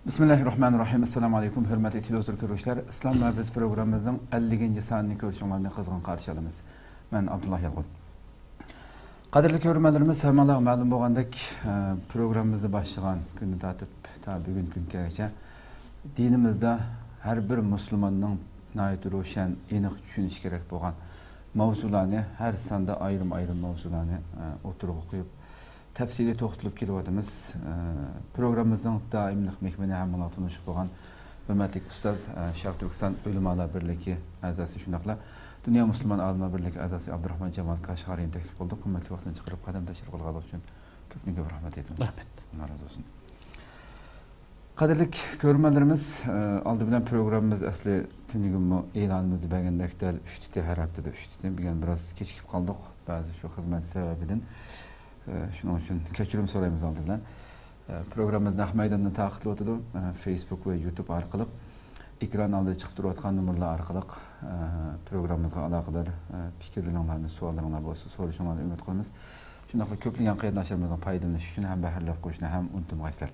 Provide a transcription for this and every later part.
Bismillahirrahmanirrahim. Assalamu alaikum. Hürmetli televizyon görüşler. İslam ve Biz programımızın 50. saniyini görüşünlerini kızgın karşılayalımız. Ben Abdullah Yalğın. Kadirli görürmelerimiz hemalı malum boğandak programımızda başlayan günü tatıp bugün günkəgəcə dinimizde her bir Müslümanın nayet roşan, eniq düşünüş gerek boğan mavzularını her sanda ayrım mavzularını oturup okuyup tefsiri toxtulup kelyapmiz. Programımızın daimlik mehmeni hammalar tanışıp boğan hürmetli ustaz Şarq Türkistan Ulemalar Birligi a'zosi shundaqla Dünya Müslüman Alimlar Birligi a'zosi Abdurrahman Jamal Qashqariyni taklif qildik. Qimmatli vaqtini chiqarib qadam tashkil qilgani uchun ko'p rahmat aytamiz. Rahmat. Allah razı olsun. Qadrli ko'rmanlarimiz, aldı bilan programımız asli tunigimmi e'lonimizni bergandekda 3 titi har haftada 3 titi bilan biroz kechikib qoldik. Ba'zi shu xizmat sababidan shuning uchun kechirim so'raymiz aldı bilan. Programımız naq maydonda taqib o'tadi. Facebook ve YouTube orqali ekran oldida chiqib turayotgan nomerlar orqali programmamizga aloqador fikrlaringizni, savollaringiz bo'lsa so'rashingizni umid qilamiz. Shunday ko'plagan qarindoshlarimizni foydalanish uchun ham bahrlab qo'yishni ham unutmaysizlar.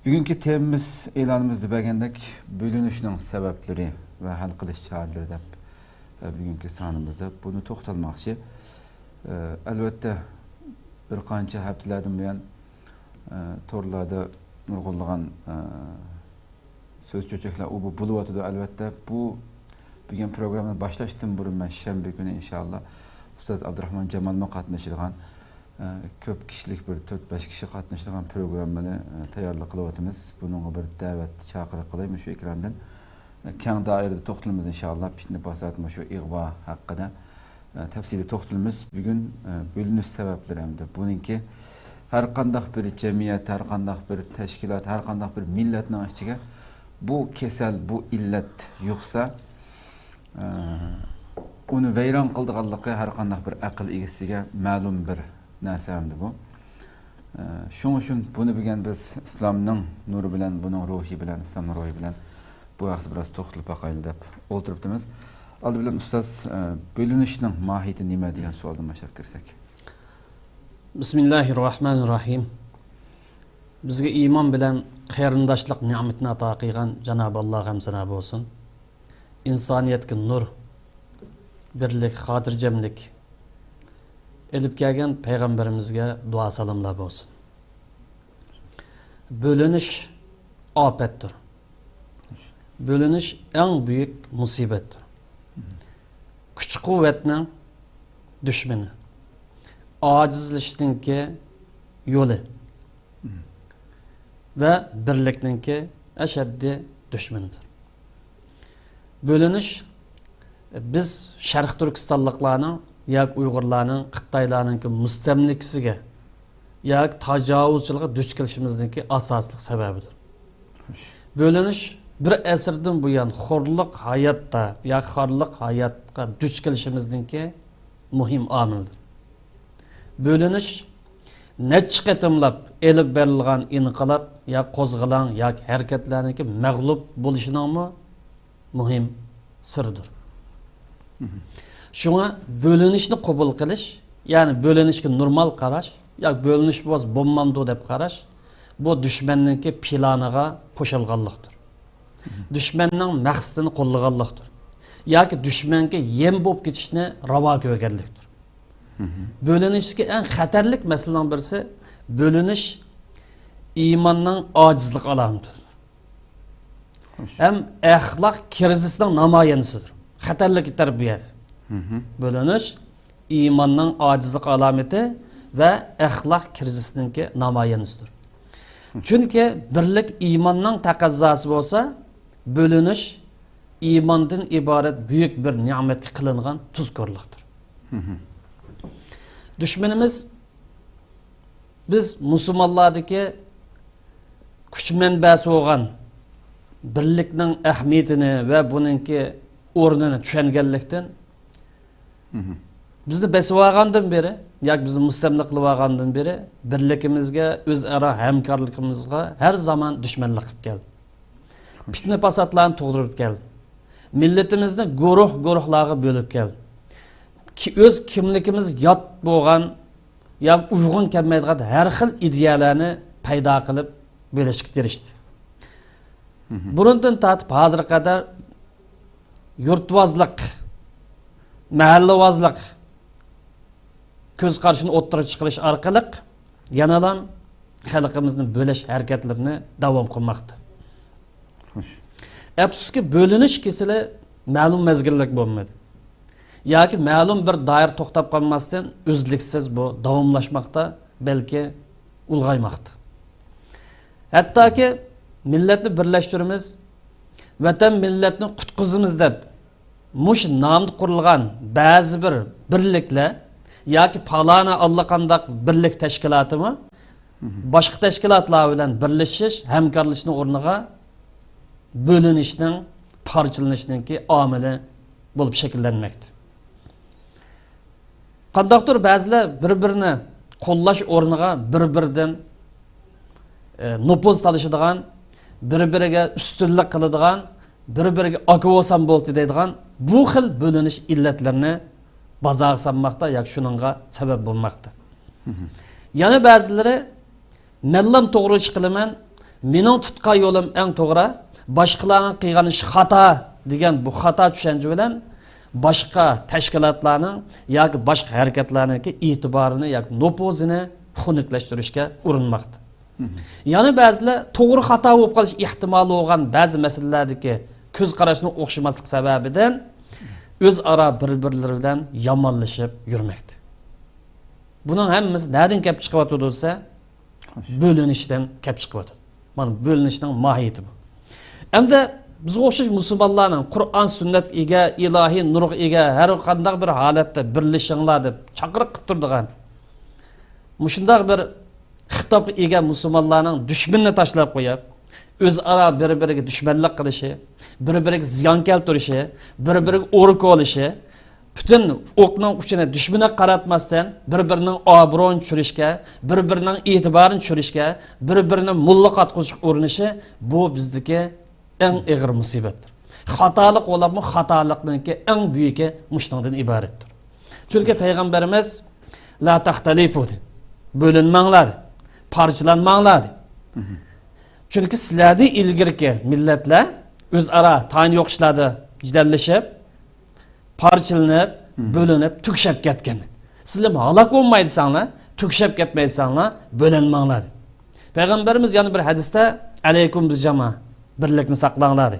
Bugünkü temamiz e'lonimizda bergandek bo'linishning sabablari va hal qilish choralari deb bugünkü sonimizda buni to'xtalmoqchi. Albatta bir qancha haftalardan buyon torlarda nurg'unlagan söz cho'chaklar u bu bo'lyapti. Albatta bu bugun programni boshlashdan burun men shanba kuni inshaalloh Ustaz Abdurahmon Jamalni qatnashirgan ko'p kishilik bir 4-5 kishi qatnashirgan programmani tayyorlik qilyapmiz. Buning bir da'vat chaqiriq qilaymi shu ekrandan. Keng doirada to'xtalamiz inshaalloh. Pishni bosatma shu ig'vo haqida tafsili to'xtalamiz. Bugun bo'linish sabablari hamda buningki har qanday bir jamiyat, har qanday bir tashkilot, har qanday bir millatning ichiga bu kasal, bu illat yuqsa uni vayron qildiganligi har qanday bir aql egasiga ma'lum bir narsa hamda bu. Shuning uchun buni bilgan biz islomning nuri bilan, buning ruhi bilan, islomning ruhi bilan bu vaqtda biroz to'xtalib boqaylik deb o'tiribmiz. Aldı bilan ustoz bo'linishning mohiyati nima degan savoldan boshlab kirsak. Bismillahirrahmanirrahim. Bizga iymon bilan qarindoshlik ne'matini ato qilgan Janob Alloh ham sana bo'lsin. İnsaniyatga nur, birlik, xotirjamlik elib kelgan payg'ambarimizga duo salomlar bo'lsin. Bo'linish ofatdir. Bo'linish eng buyuk musibatdir. Kuch-quvvatning dushmani. Acizlashninki yo'li va birlikninki ashaddiy dushmanidir. Bo'linish biz Sharq Turkistonliklarning yoki Uyg'urlarning, Xitoylarning mustamlikasiga yoki tajovuzchilikka duch kelishimizningki asosli sababidir. Bo'linish bir asrdan buyon xorliq hayotda yoki xorliq hayotga duch kelishimizningki muhim omildir. Bo'linish necha qatimlab elib berilgan inqilob yoki qo'zg'alon yoki harakatlarningki mag'lub bo'lishining muhim sirdir. Şuna bölünüşni qabul qilish, ya'ni bo'linishga normal qarash, yoki bo'linish bo'lmamdi deb qarash, bu dushmanninki planiga qo'shilganlikdir. Dushmanning maqsadini qo'llaganlikdir. Yoki dushmanga yem bo'lib ketishni ravo ko'rganlikdir. Bo'linishga eng xatarlik masalalardan birisi bo'linish iymonning ojizlik alomatidir. Hem axloq krizisining namoyandasidir. Xatarlik tarbiyat. Bo'linish iymonning ojizlik alomati va axloq krizisininki namoyandasidir. Chunki birlik iymonning taqozosi bo'lsa, bo'linish iymondan iborat buyuk bir ne'matga qilingan tuzkorlikdir. Düşmanımız biz Müslümanlardaki kuch manbasi bo'lgan birlikning ahamiyatini va buningki o'rnini tushunganlikdan bizni besib olgandan beri yoki bizni mustamlik qilib olgandan beri birligimizga, o'zaro hamkorligimizga har zaman dushmanlik qilib keldi. Fitna fasodlarni tug'dirib keldi. Millatimizni guruhlarga bo'lib keldi. Ki öz kimligimiz yot bo'lgan yoki uyg'un kelmaydigan har xil ideyalarni paydo qilib bölüşkə erişdi. Burundan tatib hazır kadar yurtvazlık, mahallevazlık köz karşını o'ttirib chiqarish orqali yanalam xalqimizning bo'lish harakatlarini davom qilmoqda. Afsuski bo'linish kesili ma'lum mezgillik bo'lmadi. Yoki ma'lum bir doir to'xtab qolmasdan uzluksiz bu davomlashmoqda, balki ulg'aymoqda. Hattoki millatni birlashtiramiz, vatan millatni qutqizimiz deb mush nomda qurilgan ba'zi bir birliklar yoki palana allaqandaq birlik tashkilotimi boshqa tashkilotlar bilan birlashish, hamkorlashishning o'rniga bo'linishning, parchalanishninki omili bo'lib shakllanmoqda. Qandaqdir ba'zilar bir-birini qo'llash o'rniga bir-biridan nopuz solishadigan, bir-biriga ustunlik qiladigan, bir-biriga akvosan bo'ldi deydigan bu xil bo'linish illatlarini bazağa sanmaqda yoki shuningga sabab bo'lmoqda. Yana ba'zilari "Mellam to'g'ri ish qilaman, mening tutgan yo'lim eng to'g'ri, boshqalarning qilgan ishi xato" degan bu xato tushuncha bilan boshqa tashkilotlarning yoki boshqa harakatlarning e'tiborini yoki nopozini xunuklaştirishga urinmoqda. Yana ba'zilar to'g'ri xato bo'lib qolish ehtimoli bo'lgan ba'zi masalalardagi ko'z qarashning o'xshamaslik sababidan o'zaro bir-birlari bilan yomonlashib yurmoqda. Buning hammasi nereden kelib chiqyapti desa, bo'linishdan kelib chiqyapti. Mana bo'linishning mohiyati bu. Endi biz o'xshash musulmonlarning Qur'on, sunnat ega, ilohiy nurga ega har qanday bir holatda birlashinglar deb chaqiriq qilib turadigan. Mushundaq bir xitobga ega musulmonlarning dushmanni tashlab qo'yib, o'zaro bir-biriga dushmanlik qilishi, bir-biriga ziyon keltirishi, bir-biriga o'ruk olishi, bütün o'qning uchini dushmanga qaratmasdan bir-birining obro'ini tushirishga, bir-birining e'tiborini tushirishga, bir-birini mulla qatqizishga urinishi bu bizdagi eng og'ir musibatdir. Xatolik bo'libmi, xatolikninki eng buyuki mushundan iboratdir. Chunki payg'ambarimiz la taxtalifu bo'linmanglar, parchalanmanglar. Chunki sizlarni ilgirki millatlar o'zaro tani yo'q ishlarda jidallashib, parchalanib, bo'linib, tugshab ketgan. Sizlar halok bo'lmaydisanlar, tugshab ketmaydisanlar, bo'linmanglar. Payg'ambarimiz yana bir hadisda alaykum bil jamaa, birlikni saqlanglar.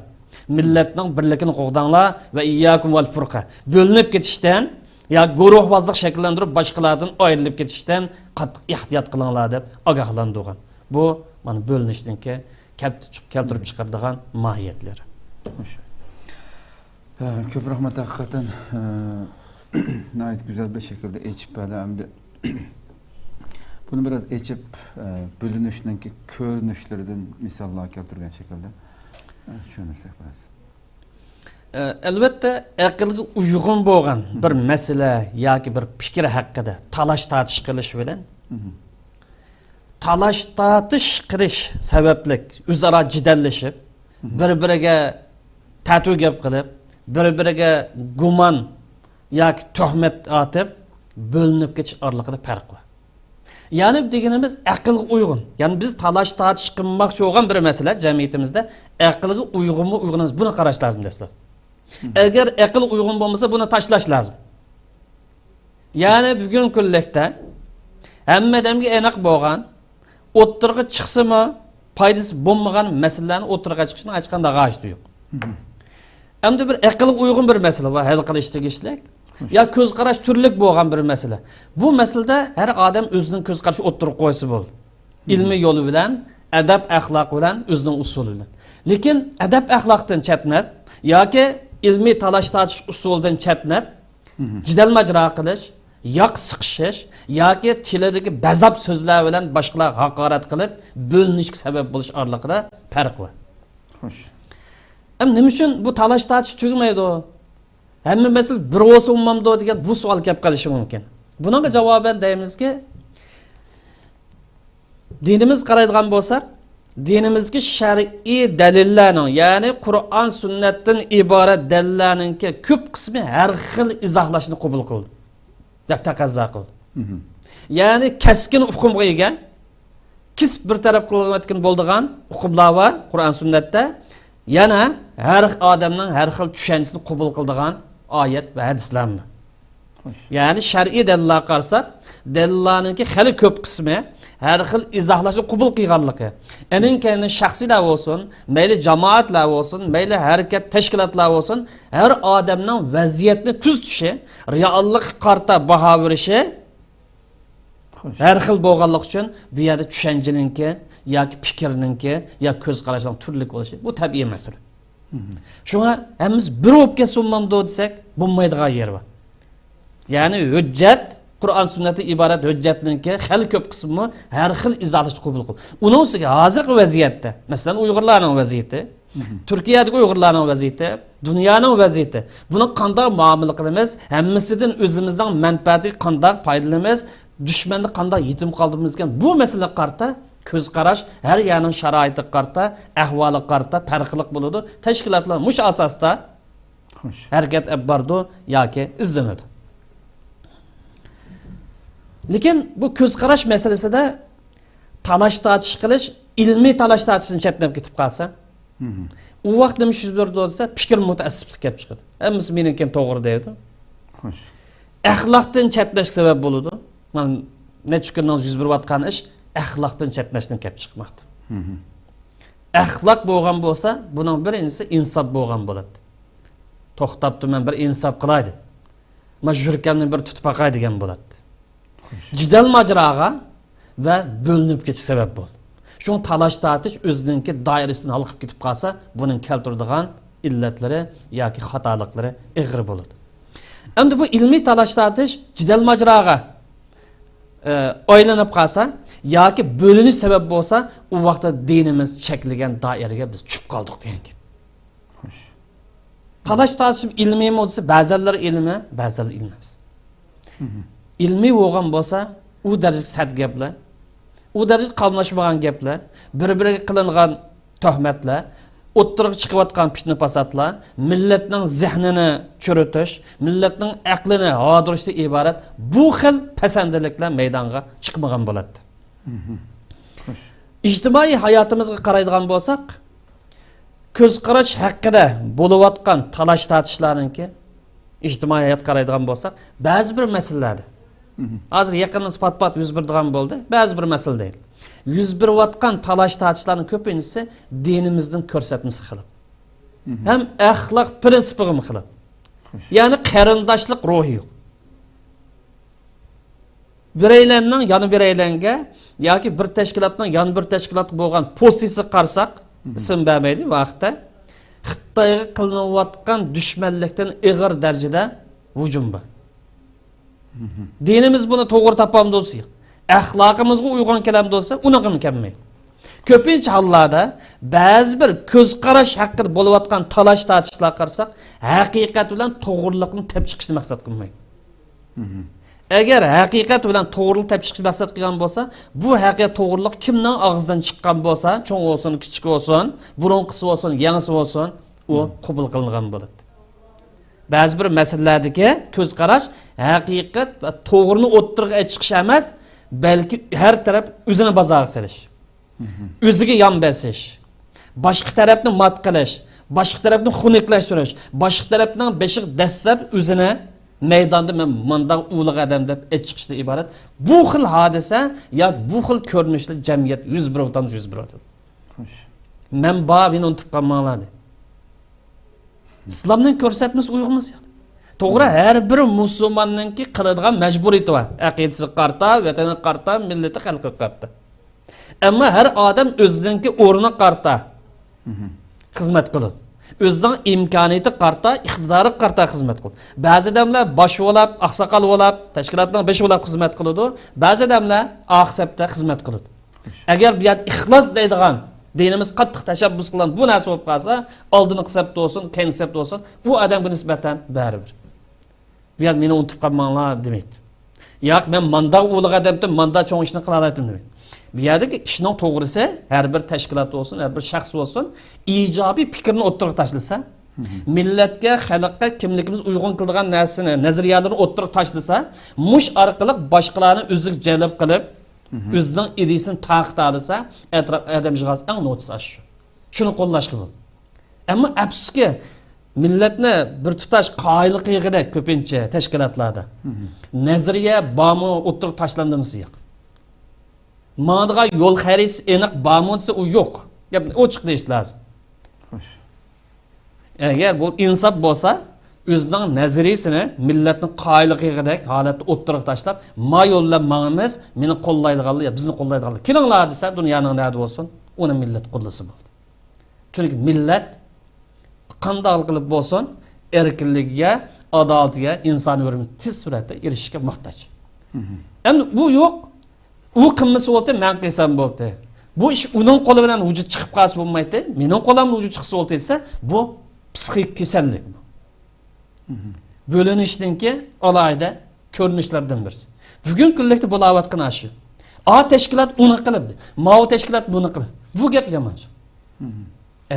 Millatning birligini qo'g'danglar va iyyakum val furqa. Bo'linib ketishdan ya guruhbozlik shakllantirib boshqalardan ayrilib ketishdan qattiq ehtiyot qilinglar deb ogohlantirgan. Bu mana bo'linishninki keltirib chiqaradigan mohiyatlari. Ko'p rahmat haqiqatan nayet güzel bir şekilde içip böyle hem de bunu biraz içip bölünüşündeki görünüşlerden misallar keltirgen şekilde düşünürsek biraz. Elbette aqlga uygun bo'lgan bir masala yoki bir fikr haqida talash tartish qilish bilan talash tartish qilish sababli o'zaro jidallashib, bir-biriga tatu gap qilib, bir-biriga gumon yoki tuhmat atib bo'linib ketish oraliqida farq bor. Ya'ni deganimiz aqlga uygun. Ya'ni biz talash tartish qilmoqchi bo'lgan bir masala jamiyatimizda aqlga uygunmi, uygun emas, buni qarash lozim dastlab. Eğer aql uygun bo'lmasa buni tashlash lozim. Ya'ni bugun kunlikda hammadamga aniq bo'lgan, o'ttirga chiqsimi, foydasi bo'lmagan masalalarni o'ttirga chiqishni hech qanday g'oyasi yo'q. Endi bir aqlga uygun bir masala va hal qilish tegishlik. Ya ko'z qarash turlik bo'lgan bir masala. Bu masalada har odam o'zining ko'z qarashi o'ttirib qo'ysa bo'ldi. Ilmiy yo'li bilan, adab axloq bilan, o'zining usuli bilan. Lekin adab axloqdan chatnab yoki ilmiy talash tartish usulidan chatnab, jidal majra qilish, yoq siqishish yoki tilidagi bazab so'zlar bilan boshqalar haqorat qilib, bo'linishga sabab bo'lish oraliqida farq bor. Xo'sh. Nima uchun bu talash tartish tugmaydi? Hamma masal bir bo'lsa ummamdi degan bu savol kelib qolishi mumkin. Bunga javoban deymizki, dinimiz qaraydigan bo'lsak, dinimizga shar'iy dalillarning, ya'ni Qur'on sunnatdan iborat dalillarningki ko'p qismi har xil izohlashni qabul qildi. Yoki taqozo qildi. Ya'ni keskin hukmga ega, kisb bir taraf qilayotgan bo'ladigan hukmlar va Qur'on sunnatda yana har odamning har xil tushanchisini qabul qiladigan oyat va hadislarmi. Ya'ni shar'iy dalillar qarsak, dalillarninki xali ko'p qismi har xil izohlashni qabul qilganligi. Ening keyin shaxsiylar bo'lsin, mayli jamoatlar bo'lsin, mayli harakat tashkilotlar bo'lsin, har odamning vaziyatni kuzatishi, reallik qarta baho berishi har xil bo'lganligi uchun bu yerda tushanchininki yoki fikrninki yoki ko'z qarashning turli bo'lishi bu tabiiy masala. Shunga hammamiz bir o'pga sunmamdi desak, bo'lmaydigan yer bor. Ya'ni hujjat Qur'on sunnati iborat hujjatninki xali ko'p qismi har xil izohlash qabul qil. Uning ustiga hozirgi vaziyatda, masalan, Uyg'urlarning vaziyati, Turkiyadagi Uyg'urlarning vaziyati, dunyoning vaziyati. Buni qanday muomala qilamiz? Hammasidan o'zimizning manfaati qanday foydalanamiz? Dushmanni qanday yetim qoldiramiz degan bu masala qarta ko'z qarash har yerning sharoiti qarta, ahvoli qarta farqli bo'ladi. Tashkilotlar mush asosda harakat olib bordi yoki izlanadi. Lekin bu ko'z qarash masalasida talash tortish qilish, ilmiy talash tortishni chetlab ketib qolsa, u vaqt nima yuz berdi bo'lsa, fikr mutaassiblik kelib chiqadi. Hammasi meniki to'g'ri deydi. Xo'sh. Axloqdan chetlash sabab bo'ladi. Men necha kundan yuz berayotgan ish axloqdan chetlashdan kelib chiqmoqda. Axloq bo'lgan bo'lsa, buning birinchisi insof bo'lgan bo'ladi. To'xtabdi, men bir insof qilaydi. Majburkanni bir tutib baqay degan bo'ladi. Jidal majraga ve bölünüp geçiş sebep bol. Şunu talaş tartış özününki dairesini alıp gidip kalsa bunun keltirdiğin illetleri yoki hatalıkları ağır bulur. Endi bu ilmi talaş tartış jidal majraga oylanıp kalsa yoki bölünüş sebep bolsa o vaqtda dinimiz çekilgen dairege biz çüp kaldık deyin ki. Talaş tartışım ilmi mi olsa bazıları ilmi, bazıları ilmemiz. İlmi bo'lgan bo'lsa, u darajada sad gaplar, u darajada qalmashmagan gaplar, bir-biriga qilingan tuhmatlar, o'ttirib chiqayotgan fitna fasodlar, millatning zehnini churitish, millatning aqlini hadirishdan iborat bu xil pasandaliklar maydonga chiqmagan bo'ladi. İjtimoiy hayotimizga qaraydigan bo'lsak, ko'z qarash haqida bo'layotgan talash tortishlarninki ijtimoiy hayot qaraydigan bo'lsak, ba'zi bir masalalarda hozir yaqinda pat yuz berdigan bo'ldi, ba'zi bir masala değil. Yuz berayotgan talash tortishlarning ko'pinchisi dinimizning ko'rsatmasi qilib, ham axloq prinsipiga qilib, ya'ni qarindoshlik ruhi yo'q. Bireylarning yana bireylarga yoki bir tashkilotning yana bir tashkilot bo'lgan postisi qarsak, ism bermaydi vaqtda Xitoyga qilinayotgan dushmanlikdan ig'ir darajada hujum bor. Dinimiz buni to'g'ri topamdi bo'lsa, axloqimizga uyg'un kelamdi bo'lsa, uni qilmaydi. Ko'pincha hollarda ba'zi bir ko'z qarash haqida bo'layotgan talash tortishlar qarsak, haqiqat bilan to'g'rilikni tepib chiqishni maqsad qilmaydi. Agar haqiqat bilan to'g'rilik tepib chiqishni maqsad qilgan bo'lsa, bu haqiqat to'g'rilik kimning og'zidan chiqqan bo'lsa, cho'ng bo'lsin, kichik bo'lsin, burunqisi bo'lsin, yangisi bo'lsin, u qabul qilingan bo'ladi. Ba'zi bir masalalardagi ko'z qarash haqiqat va to'g'rini o'ttirga chiqish emas, balki har taraf o'zini bozorga solish, o'ziga yon basish, boshqa tarafni mat qilish, boshqa tarafni xunuklashtirish, boshqa tarafning beshiq dassab o'zini maydonda men bunday ulug' odam deb chiqishdan iborat. Bu xil hodisa yo bu xil ko'rinishli jamiyat yuz beradi. Men buni unutib qolmanglar. İslamning ko'rsatmasi uyg'unmiz. To'g'ri, har bir musulmonninki qiladigan majburiyati bor. Aqidasi qarta, vatani qarta, millati xalqi qarta. Ammo har odam o'zininki o'rni qarta xizmat qiladi. O'zining imkoniyati qarta, iqtidori qarta xizmat qiladi. Ba'zi odamlar bosh bo'lib, oqsoqol bo'lib, tashkilotning besh bo'lib xizmat qiladi. Ba'zi odamlar oqsabda xizmat qiladi. Agar bu yer ixlos deydigan dinimiz qattiq tashabbus qilgan bu narsa bo'lib qolsa, oldini hisobda bo'lsin, keyin hisobda bo'lsin, bu odamga nisbatan baribir. Bu yer meni unutib qolmanglar demaydi. Yo'q, men manda ulug' odamdim, manda cho'ng ishni qila oladim demaydi. Bu yerdagi ishning to'g'risi har bir tashkilot bo'lsin, har bir shaxs bo'lsin, ijobiy fikrni o'ttirib tashlasa, millatga, xalqqa kimligimiz uyg'un qiladigan narsani, nazariyalarni o'ttirib tashlasa, mush orqali boshqalarni o'ziga jalb qilib, Özünün idisini taqit alsa, etraf adam jığas en notis aşı. Şunu qo'llash bu. Ammo afsuski millatni bir tutash qoyillik yig'ida ko'pincha tashkilotlarda nazariya bormi o'tirib tashlandimisi yo'q. Ma'diga yo'l xaritasi aniq bormi desa u yo'q. Gapni ochiq deyish lozim. Xo'sh. Agar bu insof bo'lsa, o'zining nazariyasini millatning qoyillik yig'ida holatda o'tirib tashlab, ma yo'llab ma'amiz meni qo'llaydiganlar, bizni qo'llaydiganlar. Kelinglar desa, dunyoning nada bo'lsin, uni millat qo'llasa bo'ldi. Çünkü millet qanday qilib bo'lsin erkinligiga, adolatiga, inson hurmatiga tez suratda erishishga muhtoj. Endi bu yo'q. U qilmasa bo'ldi, men qilsam bo'ldi. Bu ish uning qo'li bilan vujud chiqib qolsa bo'lmaydi. Mening qo'limdan vujud chiqsa bo'ldi desa, bu psixik kasallik bu. Bo'linishninki alayda ko'rinishlardan birisi. Bugun kunlikda bo'layotgan aşı. A tashkilot uni qilib, ma'o tashkilot buni qilib. Bu gap yomon.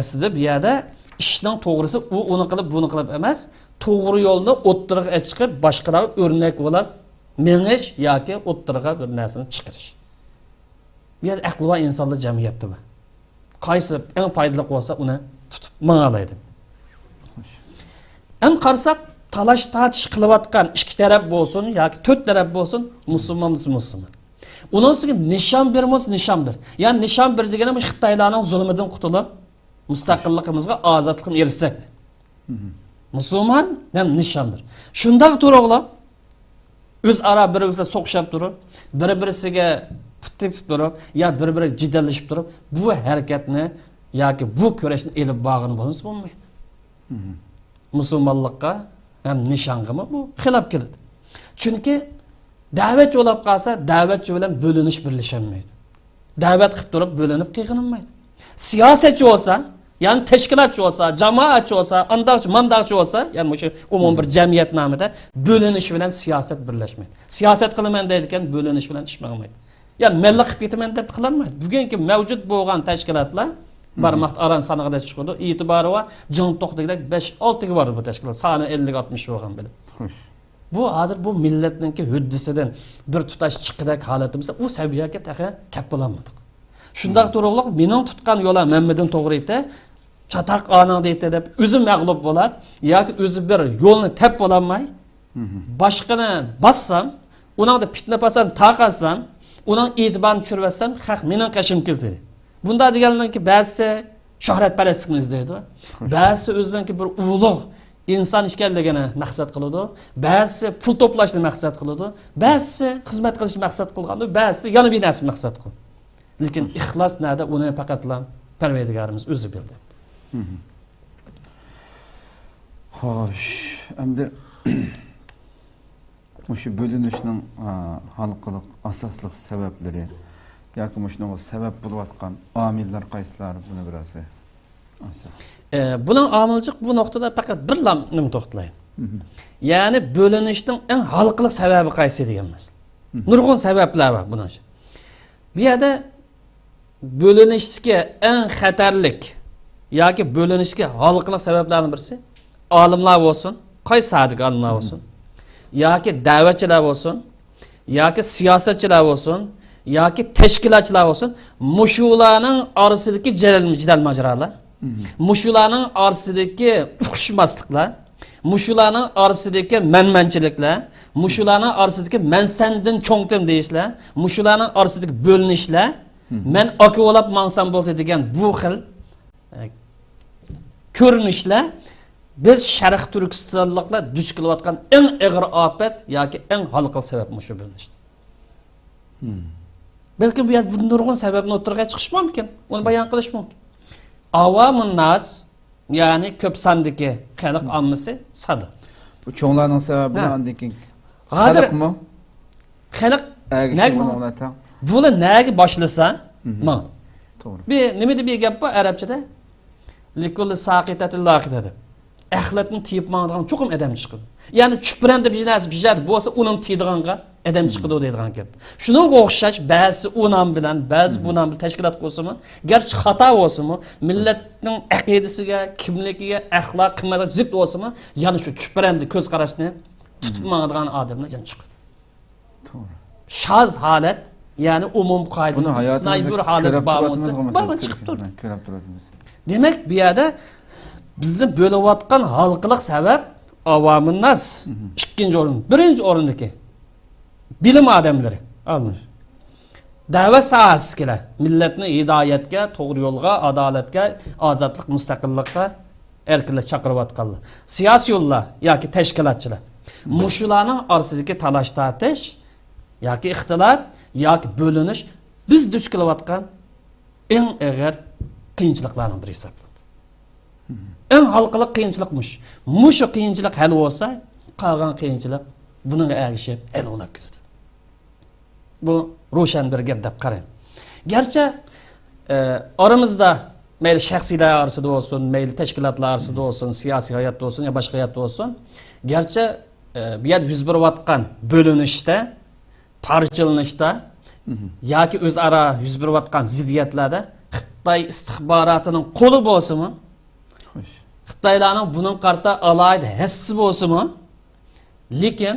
Aslida bu yerda ishning to'g'risi u uni qilib buni qilib emas, to'g'ri yo'lni o'ttiriga chiqib boshqalarga o'rnak bo'lib menish yoki o'ttiriga bir narsani chiqarish. Bu yerda aql va insonlar jamiyatda bor. Qaysi eng foydali bo'lsa uni tutib mang'alaydi. Ham qarasak talash tortish qilayotgan ikki taraf bo'lsin yoki to'rt taraf bo'lsin, musulmon. Uning ustiga nishon bermoz nishon bir. Ya'ni nishon bir degani Xitoylarning zulmidan qutulib mustaqilligimizga ozodlik erishsak. Musulmon ham nishondir. Shunday turug'lar o'zaro bir-biriga so'qishib turib, bir-birisiga putib turib, ya bir-biriga jidallashib turib, bu harakatni yoki bu kurashni elib bag'ini bo'lsa bo'lmaydi. Musulmonlikqa ham nishongimi bu xilof keladi. Chunki da'vatchi bo'lib qolsa, da'vatchi bilan bo'linish birlasholmaydi. Da'vat qilib turib bo'linib qiynalmaydi. Siyasetçi olsa, yani teşkilatçı olsa, cemaatçi olsa, andaqçı, mandaqçı olsa, yani şu umum bir cemiyet namida bölünüş bilen siyaset birleşmeydi. Siyaset kılıman deydiken bölünüş bilen işmeğmeydi. Yani melli qilib ketaman deb qilinmaydi. Bugungi mavjud bo'lgan tashkilotlar barmaq aran sanıqda chiqadi. E'tibori va jin to'qdagidek 5-6 ga bor bu tashkilot. Soni 50-60 bo'lgan bilan. Xo'sh. Bu hozir bu millatninki huddisidan bir tutash chiqidek holatimiz u saviyaga taqa kap bo'lamadik. Shundaq turug'liq mening tutgan yo'lam Muhammaddan to'g'ri edi. Çatak anang deydi deb o'zi mag'lub bo'lar yoki o'zi bir yo'lni tap bo'lolmay boshqani bossam, uningda fitna pasan taqasam, uning e'tiborini tushirvasam, haq mening qashim keldi. Bunda deganlarki ba'zi shuhratparastlikni izlaydi. Ba'zi o'zidanki bir ulug' inson ekanligini maqsad qiladi, ba'zi pul to'plashni maqsad qiladi, ba'zi xizmat qilishni maqsad qilganda, ba'zi yana bir narsa maqsad qiladi. Lekin ixlos nada uni faqatlam Parvardigorimiz o'zi bildi. Xo'sh, endi o'sha bo'linishning xalqiliq asosliq sabablari yoki shunga sabab bo'layotgan omillar qaysilari buni biroz bir asas. Buning omilchiq bu nuqtada faqat bir nim to'xtalayman. Ya'ni bo'linishning eng xalqiliq sababi qaysi deganmiz. Nurg'un sabablar bor buning. Bu yerda bo'linishga eng xatarlik yoki bo'linishga xalqiliq sabablarning birisi olimlar bo'lsin, qaysi sadik olimlar bo'lsin, yoki da'vatchilar bo'lsin, yoki siyosatchilar bo'lsin, yoki tashkilotchilar bo'lsin, mushularning orasidagi jidal majralar, mushularning orasidagi uqishmasliklar, mushularning orasidagi manmanchiliklar, mushularning orasidagi mansandan cho'ngtim deyishlar, mushularning orasidagi bo'linishlar, men okolab mansam bo'ldi degan bu xil ko'rinishlar biz Sharq Turkistonliklar duch kelayotgan eng og'ir ofat yoki eng xalqiliq sabab mushu bo'linishdir. Balki bu yerda nurg'un sababni o'tirg'a chiqish mumkin, uni bayon qilish mumkin. Avamun nas, ya'ni ko'p sondagi xalq ommasi sada. Bu cho'nglarning sababi andiki hozirmi? Xalq nega buni nega boshlasa? To'g'ri. Bir nima deb gap bor arabchada? Likulli saqitatil laqita deb. Axlatni tiyib mangdigan cho'qim odam chiqadi. Ya'ni chupranda bir narsa bijad bo'lsa, uning tiydiganga odam chiqadi deydigan gap. Shuningga o'xshash ba'zi unam bilan, ba'zi bunam bilan tashkilot qo'ysimi, garchi xato bo'lsa-mu, millatning aqidasiga, kimligiga, axloq qimmatga zid bo'lsa-mu, yana shu chupranda ko'z qarashni tutib mangdigan odamlar yana chiqadi. To'g'ri. Shaz holat, ya'ni umum qoida Buni istisnoi bir hayotimizda holat ko'rib bor turibmiz, bo'lsa bor chiqib turdi. ko'rib turibmiz. Demak, bu yerda bizni bo'layotgan xalqlik sabab avomin nas ikkinchi o'rin, birinchi o'rindagi bilim odamlari olmish. Da'vat sohasiga, millatni hidoyatga, to'g'ri yo'lga, adolatga, ozodlik, mustaqillikka erkinlik chaqirayotganlar. Siyosiy yo'llar yoki tashkilotchilar. Mushularning orasidagi talash tortish yoki ixtilof yoki bo'linish biz duch kelayotgan eng og'ir qiyinchiliklarning biri hisoblanadi. Eng xalqlik qiyinchilikmish. Mushu qiyinchilik hal bo'lsa, qolgan qiyinchilik bunga ergishib hal bo'lib ketadi. Bu ro'shan bir gap deb qarang. Garchi oramizda mayli shaxsiylar orasida bo'lsin, mayli tashkilotlar orasida bo'lsin, siyosiy hayotda bo'lsin, yo boshqa hayotda bo'lsin, garchi bu yerda yuz berayotgan bo'linishda, parchalanishda yoki o'zaro yuz berayotgan ziddiyatlarda Xitoy istixborotining qo'li bo'lsinmi? Xo'sh. Xitoylarning buning qarta alayda hissi bo'lsinmi? Lekin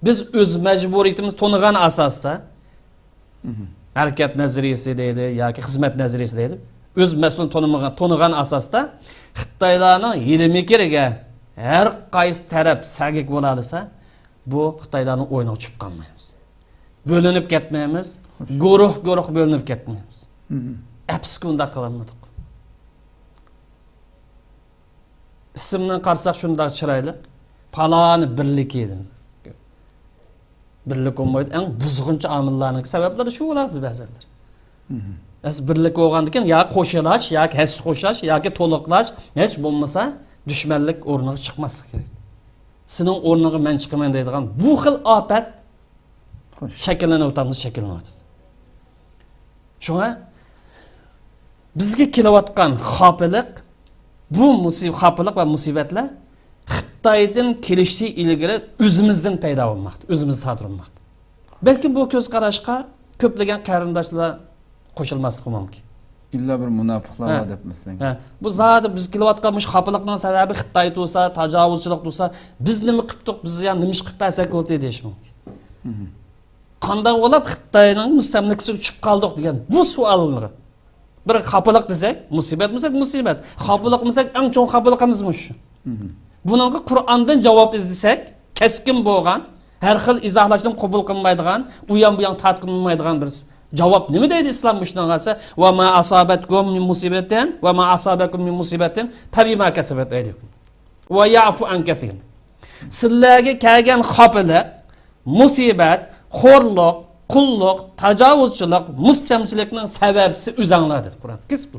biz o'z majburiyatimiz to'nigan asosda harakat nazariyasi deydi yoki xizmat nazariyasi deydi. O'z mas'ul to'nigan asosda Xitoylarning yilmikiriga har qaysi taraf sagik bo'ladisa, bu Xitoylarning o'yiniga tushib qolmaymiz. Bo'linib ketmaymiz, guruh bo'linib ketmaymiz. Apskunda qilmadik. Ismini qarsak shunday chiroyli, paloni birlik edi. Birlik olmaydi. Eng buzg'uncha omillarning sabablari shu bo'ladi ba'zanlar. As birlik bo'lgandan keyin ya qo'shilash, yoki has qo'shash, yoki to'liqlash, hech bo'lmasa dushmanlik o'rniga chiqmaslik kerak. Sening o'rniga men chiqaman deydigan bu xil ofat shakllanib o'tamiz, shakllanadi. Shunga bizga kelayotgan xafalık, bu xafalık va musibatlar Xitoydan kelishi ilgari o'zimizdan paydo bo'lmoqda, o'zimiz sodir bo'lmoqda. Balki bu ko'z qarashga ko'plagan qarindoshlar qo'shilmasligi mumkin. İlla bir munofiqlar bor deb misling. Bu zodi biz kelayotgan mush xafalıkning sababi Xitoy bo'lsa, tajovuzchilik bo'lsa, biz nima qildik, biz ham nima qilib bersak bo'ldi deyish mumkin. Qanday bo'lib Xitoyning mustamlikasiga tushib qoldik degan bu savollar. Bir xafalık desek, musibat musibat. Xafalık desak, eng cho'ng xafaligimiz shu. Buningga Qur'ondan javob izlasak, keskin bo'lgan, har xil izohlashni qabul qilmaydigan, u ham bu ham tatqinmaydigan bir javob nima deydi islom shunaqasi? Va ma asabatkum min musibatin va ma asabakum min musibatin fabima kasabat aydikum. Va ya'fu an kathir. Sizlarga kelgan xafalık, musibat, xo'rlik, qulluq, tajovuzchilik, mustamchilikning sababchisi o'zinglar dedi Qur'on. Kisb.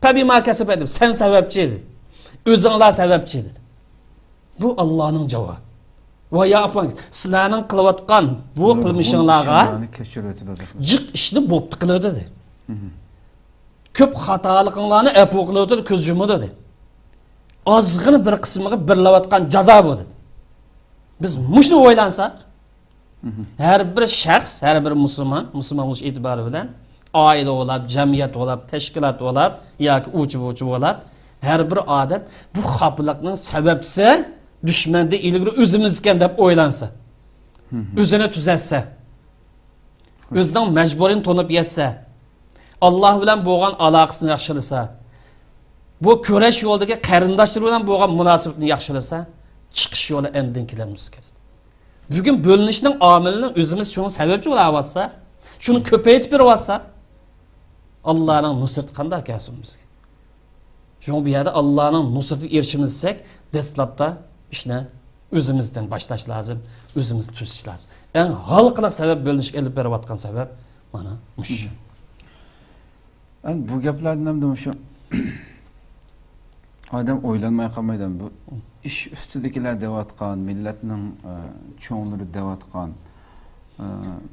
Fabima kasabat deb sen sababchi edi. O'zinglar sababchi dedi. Bu Allohning javobi. Va ya'fun sizlarning qilayotgan bu qilmishinglarga jiq ishni bo'pti qiladi dedi. Ko'p xatoliklarni afu qiladi, ko'z yumadi dedi. Ozg'ina bir qismiga birlayotgan jazo bu dedi. Biz mushni o'ylansak, her bir shaxs, her bir musulmon bo'lish e'tibori bilan oila bo'lib, jamiyat bo'lib, tashkilot bo'lib yoki uchi bo'lib, her bir odam bu xafalıkning sababchisi düşmanda ilgili o'zimizgan deb o'ylansa, o'zini tuzatsa, o'zining majburini to'nib yetsa, Alloh bilan bo'lgan aloqasini yaxshilasa, bu kurash yo'lidagi qarindoshlar bilan bo'lgan munosabatni yaxshilasa, chiqish yo'li endin kelamiz kerak. Bugün bölünüşün amilini özümüz şunu sebepçi olamazsa, şunu köpeytip bir olsa, Allah'ın nusreti qanday kelsin bizga. Şunu bir yerde Allah'ın nusreti erişimizsek, dastlabda ishni o'zimizdan boshlash lazım, o'zimizni tuzish lazım. En halqiliq sabab bölünüşga elib berayotgan sabab mana mush. Bu gaplardan ham shu odam o'ylanmay qolmaydi. Bu ish ustidagilar deyotgan, millatning cho'nglari deyotgan,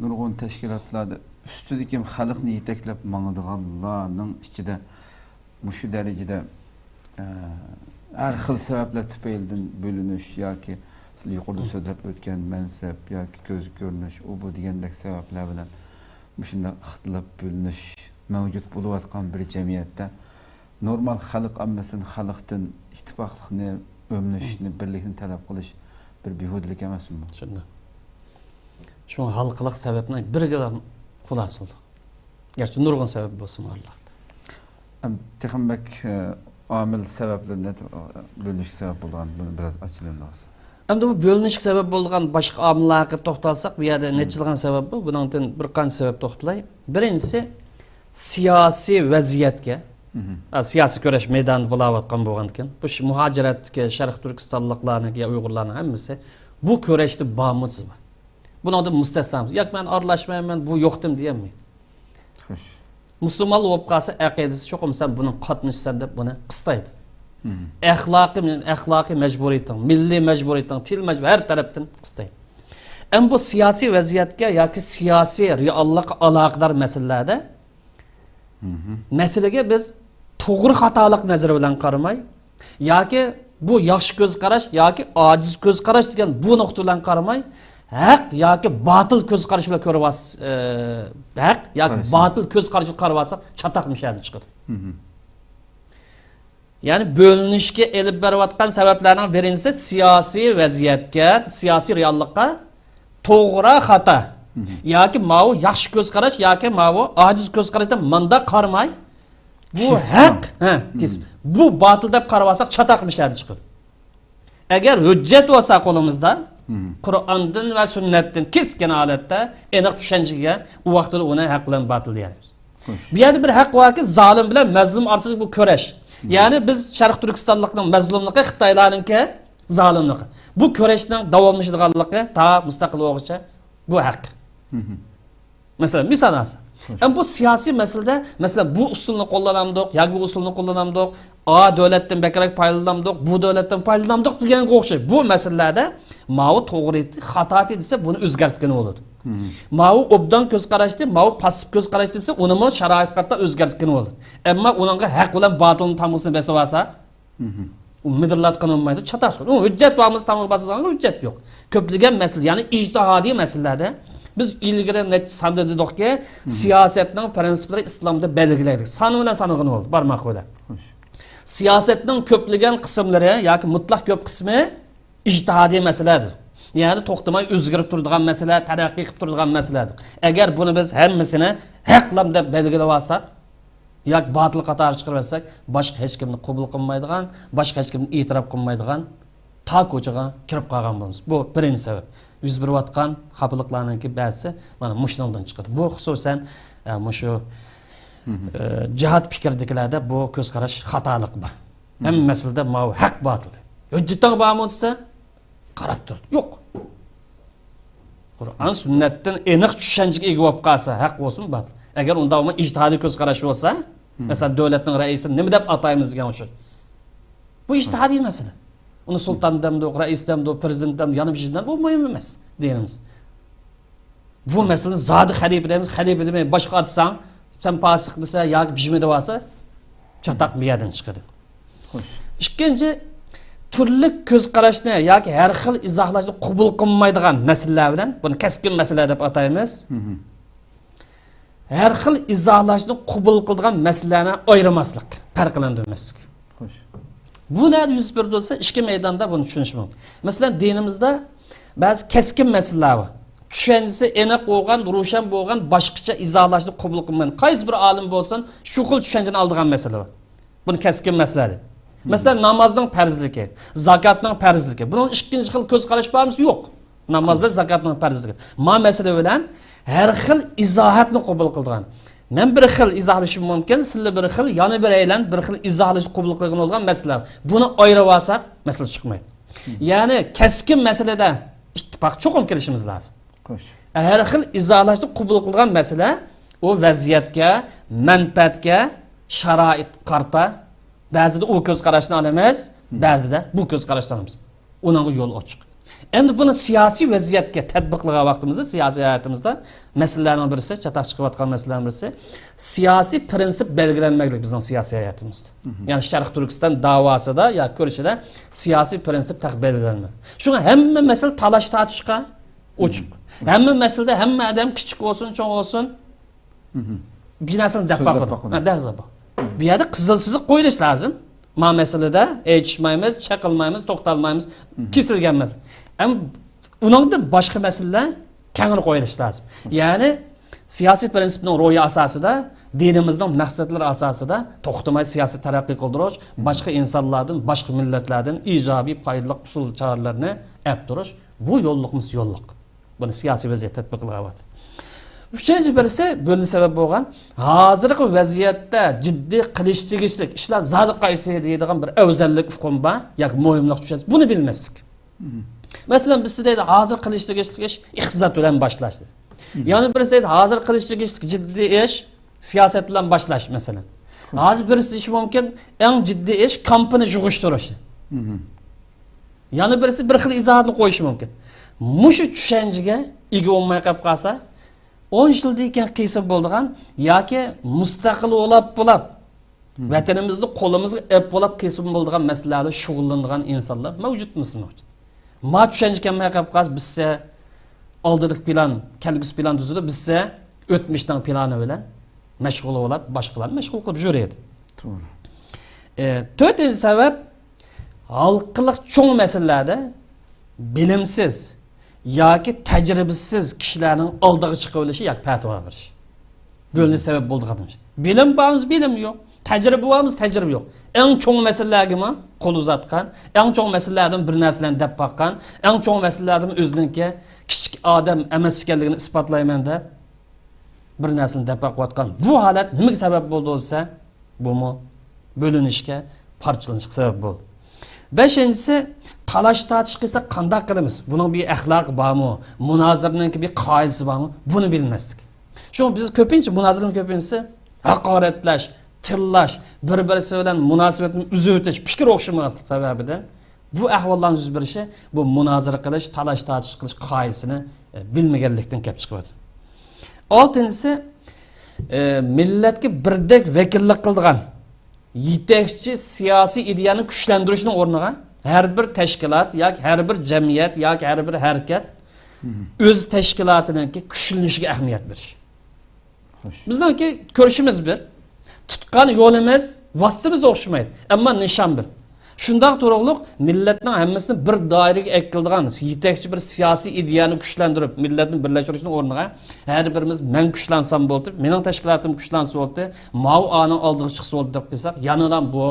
nurg'un tashkilotlarda ustidagi xalqni yetaklab mangadiganlarning ichida mushu darajada har xil sabablar tufaylidan bo'linish yoki sizlar yuqorida so'zlab o'tgan mansab yoki ko'z ko'rinish, u bu degandek sabablar bilan shunday ixtilof bo'linish mavjud bo'layotgan bir jamiyatda normal xalq ammasini xalqdan ittifoqlikni, o'mlashni, birlikni talab qilish bir behudlik emasmi? Shunda. Shu xalqlik sababni birga Xulas oldu. Gerçi nurgun sebep bolsun Allah'ta. Texambek amil sebepleri nedir? Bölünüşük sebep olan bunu biraz açılayım lazım. Endi bu bölünüşük sebep bo'lgan boshqa omillarga to'xtalsak, bu yerda nechilgan sabab bu? Bundan bir qancha sabab to'xtalay. Birinchisi siyosiy vaziyatga, siyosiy kurash maydoni bo'layotgan bo'lgan ekan. Bu muhojiratga Sharq Turkistonliklarning yo Uyg'urlarning hammasi bu kurashda bağımsız. Bundan mustasno. Yo'q, men aralashmayman, bu yo'qdim deyolmaydi. Xo'sh. Musulmon bo'lib qolsa, aqidasi cho'qim sen buni qatnashsan deb buni qistaydi. Əxlaqi məcburiyyətin, milli məcburiyyətin, til məcburiyyətin hər tərəfdən istəyir. Bu siyasi vəziyyətə ya ki siyasi reallıq əlaqədar məsələlərdə məsələyə biz toğru xatalıq nəzəri bilan qaramay, ya ki bu yaxşı göz qaraş, ya ki aciz göz qaraş degan bu nöqtə bilan qaramay, haq ya ki batıl göz qaraş bilan görübas, haq ya ki batıl göz qaraş bilan qarabasaq çataq müşahidi çıxır. Yani bölünüşke elib beriyotgan sebeplerden birincisi siyasi vaziyatga, siyasi reallikka to'g'ri xata yoki ma'u yaxshi ko'z qarash yoki ma'u ojiz ko'z qarashdan manda qarmay bu haq, bu batil deb qarasak chataqmishadi chiqib. Agar hujjat bo'lsa qo'limizda Qur'ondan va sunnatdan keskin holatda aniq tushunchaga u vaqtda uni haq bilan batil deymiz. Bu yerda bir haq borki zolim bilan mazlum orasida bu kurash. Yani biz Sharq Turkistonlikning mazlumligi, Xitoylarninki zolimligi. Bu kurashning davomlashadiganligi ta mustaqil o'g'icha bu haq. Mesela misal olsa. Bu siyasi meselede mesela bu usulni qo'llanamdiq, yoki bu usulni qo'llanamdiq, a davlatdan bakrak foydalanamdiq, bu davlatdan foydalanamdiq deganga o'xshaydi. Bu masalalarda ma'u to'g'ri, xato desa buni o'zgartirgan bo'ladi. Ma'u obdan ko'z qarashdi, ma'u passiv ko'z qarash desa, uni mo sharoit qarta o'zgartirgan bo'ladi. Ammo uningga haq bilan batilni tamusini besib olsa, u midirlatgan olmaydi, chataq. U hujjat bormiz, tamus basadigan hujjat yo'q. Ko'plagan masala, ya'ni ijtihodiy masalalarda biz ilgari sanda dedikki, siyosetning prinsiplari islomda belgilangan. Soni bilan sanig'in bo'ldi, barmoq bilan. Siyosetning ko'plagan qismlari yoki mutlaq ko'p qismi ijtihodiy masaladir. Yani to'xtamay o'zgarib turadigan masala, taraqqiy qilib turadigan masaladir. Agar buni biz hammasini haqlam deb belgilab olsak, yoki batil qator chiqarib olsak, boshqa hech kimni qabul qilmaydigan, boshqa hech kimni e'tirof qilmaydigan ta ko'chaga kirib qolgan bo'lamiz. Bu birinchi sabab. Yuz berayotgan xafalıqlarninki ba'zi mana mushundan chiqadi. Bu xususan shu jihad fikridagilarda bu ko'z qarash xatolik bor. Hamma masalada ma haq batil. Hujjatdan bo'lmasa qarab tur. Yo'q. Qur'on sunnatdan aniq tushunchaga ega bo'lib qolsa, haq bo'lsin, batil. Agar unda umuman ijtihodiy ko'z qarash bo'lsa, masalan davlatning raisi nima deb ataymiz degan o'sha. Bu ijtihodiy masala. Uni sultan demdi, rais demdi, prezident demdi, yana bir şeyden bu mühim emas deyimiz. Bu mesele zadi xalife deymiz, xalife demey boshqa atsan, sen fasık desa yoki bijmi deb olsa, chataq miyadan chiqadi. Xo'sh. Ikkinchi turli ko'z qarashni yoki har xil izohlashni qabul qilmaydigan masalalar bilan buni keskin masala deb ataymiz. Har xil izohlashni qabul qiladigan masalalarni ayirmaslik, farqlantirmaslik. Xo'sh. Bu nerede yüz berdi olsa iki meydanda bunu düşünüş mümkün. Mesela dinimizde bazı keskin meseleler var. Düşüncesi enak olgan, ruşan olgan, başkaça izahlaştı, kabul kılmayın. Qaysi bir alim bolsan, şu xil düşünceni aldığan mesele var. Bunu keskin meseledir. Mesela namazın farzligi, zakatның farzligi. Bunun ikinci xil göz qarash barmız yok. Namazda zakatның farzligi. Ma mesele bilen her xil izahatni kabul kıldıgan. Men bir xil izohlashim mumkin, sizlar bir xil, yana bir aylan bir xil izohlash qabul qilgan bo'lgan masala. Buni ayirib olsak, masala chiqmaydi. Ya'ni keskin masalada ittifoq cho'qim kelishimiz lozim. Xo'sh. Har xil izohlashni qabul qilgan masala o vaziyatga, manfaatga, sharoit qarta, ba'zida u ko'z qarashni olamiz, ba'zida bu ko'z qarashni olamiz. Uning yo'li ochiq. Endi buni siyosiy vaziyatga tatbiqlagan vaqtimizda, siyosiy hayotimizda masalalarning birisi, chataq chiqayotgan masalalarning birisi siyosiy prinsip belgilanmaylik bizning siyosiy hayotimizda. Ya'ni Sharq Turkiston davosida yoki ko'rishida siyosiy prinsip belgilanmaydi. Shunga hamma masala talash tortishga ochiq. Hamma masalada hamma odam kichik bo'lsin, cho'ng bo'lsin, bir narsani deb baqiradi. Bu yerda qizil siziq qo'yilish lozim. Ma meselede eğitişmayımız, çakılmayımız, toxtalmayımız, kesilgen mesele. Ama uningda boshqa meseleler kengir qo'yilish lazım. Yani siyosiy prinsipning ro'yi asosida, dinimizning maqsadlari asosida to'xtamay siyosiy taraqqiy qildirish, boshqa insonlardan, boshqa millatlardan ijobiy foydali usul choralarni olib turish, bu yo'lliqimiz yo'lliq. Buni siyosiy vaziyat tatbiq qilyapti. Üçüncü birisi böyle sebep bo'lgan, hozirgi vaziyatda jiddiy qilish tegishlik ishlar zodi qaysi deydigan bir afzallik hukm bor, yoki muhimlik tushunchasi. Buni bilmaslik. Masalan, biz deydi hozir qilish tegishlik ish iqtisod bilan boshlashdi. Yani birisi deydi hozir qilish tegishlik jiddiy ish siyoset bilan boshlash masalan. Hozir birisi ish mumkin, eng jiddiy ish kampani yig'ishtirish. Yani birisi bir xil izohni qo'yishi mumkin. Mushu tushunchaga ega bo'lmay qolib qolsa, 10 yildan qiysib bo'ldigan yoki mustaqil bo'lib vatanimizni qo'limizga ep bo'lib qiysib bo'ldigan masalalarda shug'ullangan insonlar mavjudmi? Ma tushuncha kelmay qolib qolsa, bizsa oldingi plan, kelgusi plan tuzilib, bizsa o'tmishning plani bilan mashg'ul bo'lib, boshqalarni mashg'ul qilib yuradi. To'g'ri. To'rtinchi sabab xalqlik cho'ng masalalarda bilimsiz yoki tajribasiz kishilarning oldiga chiqib olishi yoki fatvo berish. Bo'lni sabab bo'ldi qadimish. Bilim bormiz, bilim yo'q. Tajriba bormiz, tajriba yo'q. Eng cho'ng masalalarga qo'l uzatgan, eng cho'ng masalalardan bir narsalarni deb baqqan, eng cho'ng masalalardan o'ziningki kichik odam emas ekanligini isbotlayman deb bir narsani deb baqqan. Bu holat nimaga sabab bo'ldi bo'lsa, bu bo'linishga, parchalanishga sabab bo'ldi. Beşincisi, talash tartish qilsa qanday qilamiz? Buning bir axloq bormi? Munoziraning bir qoidasi bormi? Buni bilmasdik. Shu biz ko'pincha munoziraning ko'pinchisi haqoratlash, tillash, bir-birisi bilan munosabatni uzib o'tish, fikr o'xshamaslik sababidan bu ahvollarning yuz berishi, bu munozira qilish, talash tartish qilish qoidasini bilmaganlikdan kelib chiqadi. Oltinchisi, millatga birdek vakillik qilgan yetakchi siyosiy ideyani kuchlantirishning o'rniga har bir tashkilot yoki har bir jamiyat yoki har bir harakat o'z tashkilotining kuchlanishiga ahamiyat berish. Bizningki ko'rishimiz bir, tutgan yo'limiz, vositamiz o'xshamaydi, ammo nishon bir. Shundoq to'g'riliq millatning hammasini bir doiraga ekildigan yetakchi bir siyosiy ideyani kuchlantirib, millatni birlashtirishning o'rniga har birimiz men kuchlansam bo'ldi, mening tashkilotim kuchlansa bo'ldi, ma'oning oldiga chiqsa bo'ldi deb desak, yanidan bu